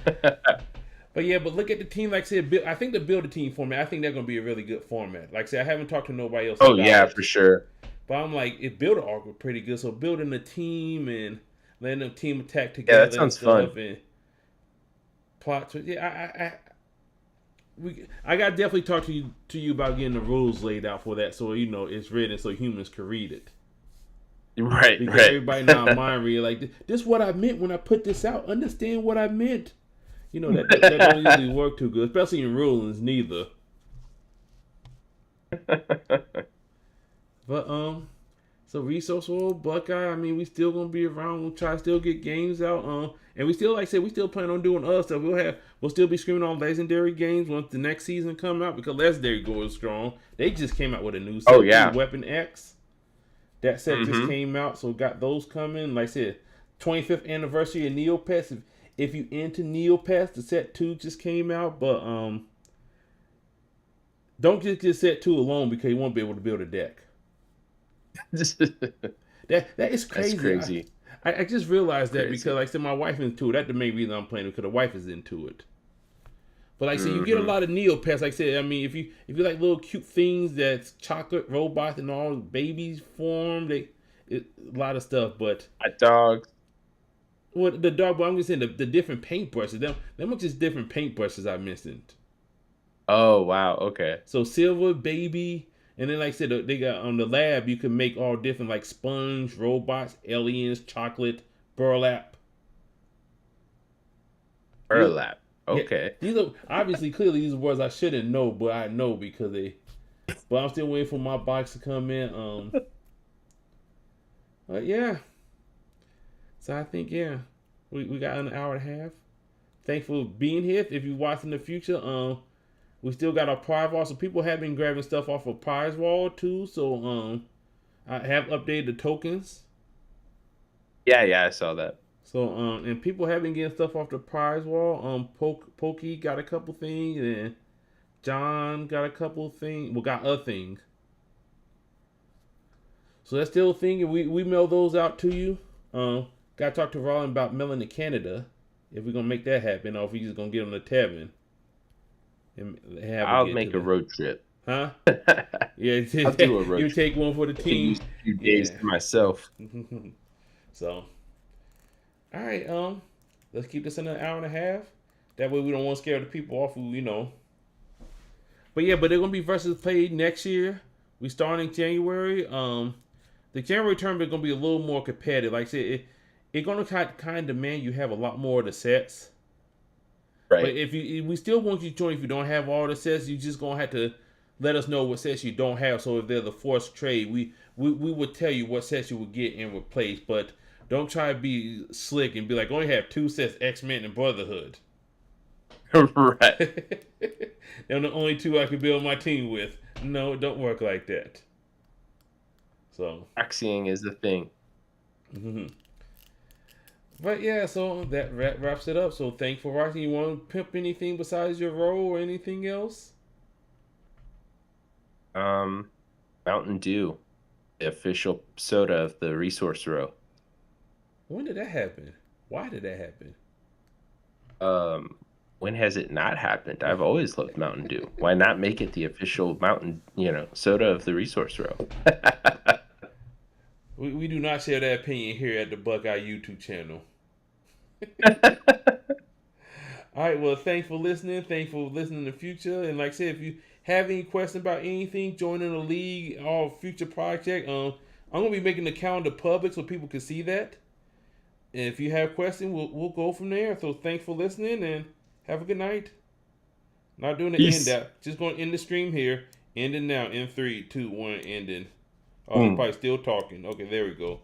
[SPEAKER 3] But yeah, but look at the team. Like I said, I think the build a team format. I think they're gonna be a really good format. Like I said, I haven't talked to nobody else.
[SPEAKER 1] Oh yeah, for sure.
[SPEAKER 3] But I'm like, it build arc was pretty good. So building a team and letting them team attack together.
[SPEAKER 1] Yeah, that sounds fun.
[SPEAKER 3] And plot. I got to definitely talk to you about getting the rules laid out for that, so it's written so humans can read it.
[SPEAKER 1] Right,
[SPEAKER 3] because
[SPEAKER 1] right.
[SPEAKER 3] Everybody now mind read like this. Is what I meant when I put this out. Understand what I meant. That don't usually work too good, especially in Roland's neither. But so Resource World, Buckeye. I mean, we still gonna be around. We'll try to still get games out. And we still, like I said, we still plan on doing other stuff. We'll still be screaming on Legendary games once the next season come out because Legendary goes strong. They just came out with a new set.
[SPEAKER 1] Oh yeah,
[SPEAKER 3] Weapon X. That set just came out, so got those coming. Like I said, 25th anniversary of Neopets. If you into Neopets, the set 2 just came out, but don't just get set 2 alone because you won't be able to build a deck. that is crazy.
[SPEAKER 1] That's crazy.
[SPEAKER 3] I just realized that because, like I said, my wife is into it. That's the main reason I'm playing it, because the wife is into it. But like I said, you get a lot of Neopets. Like I said, I mean, if you like little cute things that's chocolate robots and all babies form, a lot of stuff. But
[SPEAKER 1] hot dogs.
[SPEAKER 3] Well, the dog, but I'm just saying the different paintbrushes. Them are just different paintbrushes I mentioned.
[SPEAKER 1] Oh wow, okay.
[SPEAKER 3] So silver, baby. And then, like I said, they got on the lab, you can make all different, like sponge, robots, aliens, chocolate, burlap.
[SPEAKER 1] Burlap. Okay.
[SPEAKER 3] Yeah, these are obviously, clearly, these are words I shouldn't know, but I know because But I'm still waiting for my box to come in. But yeah. So I think we got an hour and a half. Thanks for being here. If you watch in the future, we still got our prize wall, so people have been grabbing stuff off of prize wall too. So I have updated the tokens.
[SPEAKER 1] Yeah, I saw that.
[SPEAKER 3] So and people have been getting stuff off the prize wall. Pokey got a couple things, and John got a couple things. Well, got a thing. So that's still a thing, and we mail those out to you. Got to talk to Roland about mailing to Canada if we're gonna make that happen, or if we just gonna get them to Tevin.
[SPEAKER 1] I'll make a road trip.
[SPEAKER 3] Huh? Yeah,
[SPEAKER 1] I'll do a road
[SPEAKER 3] you
[SPEAKER 1] trip.
[SPEAKER 3] take one for the team.
[SPEAKER 1] Use a few days to myself.
[SPEAKER 3] So, all right, let's keep this in an hour and a half. That way we don't want to scare the people off who. But yeah, but they're gonna be versus played next year. We start in January. The January tournament is gonna be a little more competitive. Like I said, it's gonna kind of demand you have a lot more of the sets.
[SPEAKER 1] Right.
[SPEAKER 3] But if we still want you to join if you don't have all the sets, you just gonna have to let us know what sets you don't have. So if there's a forced trade, we would tell you what sets you would get and replace. But don't try to be slick and be like, only have 2 sets, X-Men and Brotherhood.
[SPEAKER 1] Right.
[SPEAKER 3] They're the only 2 I can build my team with. No, it don't work like that. So
[SPEAKER 1] Axing is the thing.
[SPEAKER 3] But yeah, so that wraps it up. So thanks for watching. You want to pimp anything besides your role or anything else?
[SPEAKER 1] Mountain Dew, the official soda of the resource row.
[SPEAKER 3] When did that happen? Why did that happen?
[SPEAKER 1] When has it not happened? I've always loved Mountain Dew. Why not make it the official mountain, soda of the resource row?
[SPEAKER 3] We do not share that opinion here at the Buckeye YouTube channel. All right, well, thanks for listening. Thanks for listening in the future. And like I said, if you have any questions about anything, joining the league or future project, I'm going to be making the calendar public so people can see that. And if you have questions, we'll go from there. So thanks for listening and have a good night. Not doing the
[SPEAKER 1] Peace.
[SPEAKER 3] end out. Just going to end the stream here. Ending now in 3, 2, 1, ending. Oh, you're probably still talking. Okay, there we go.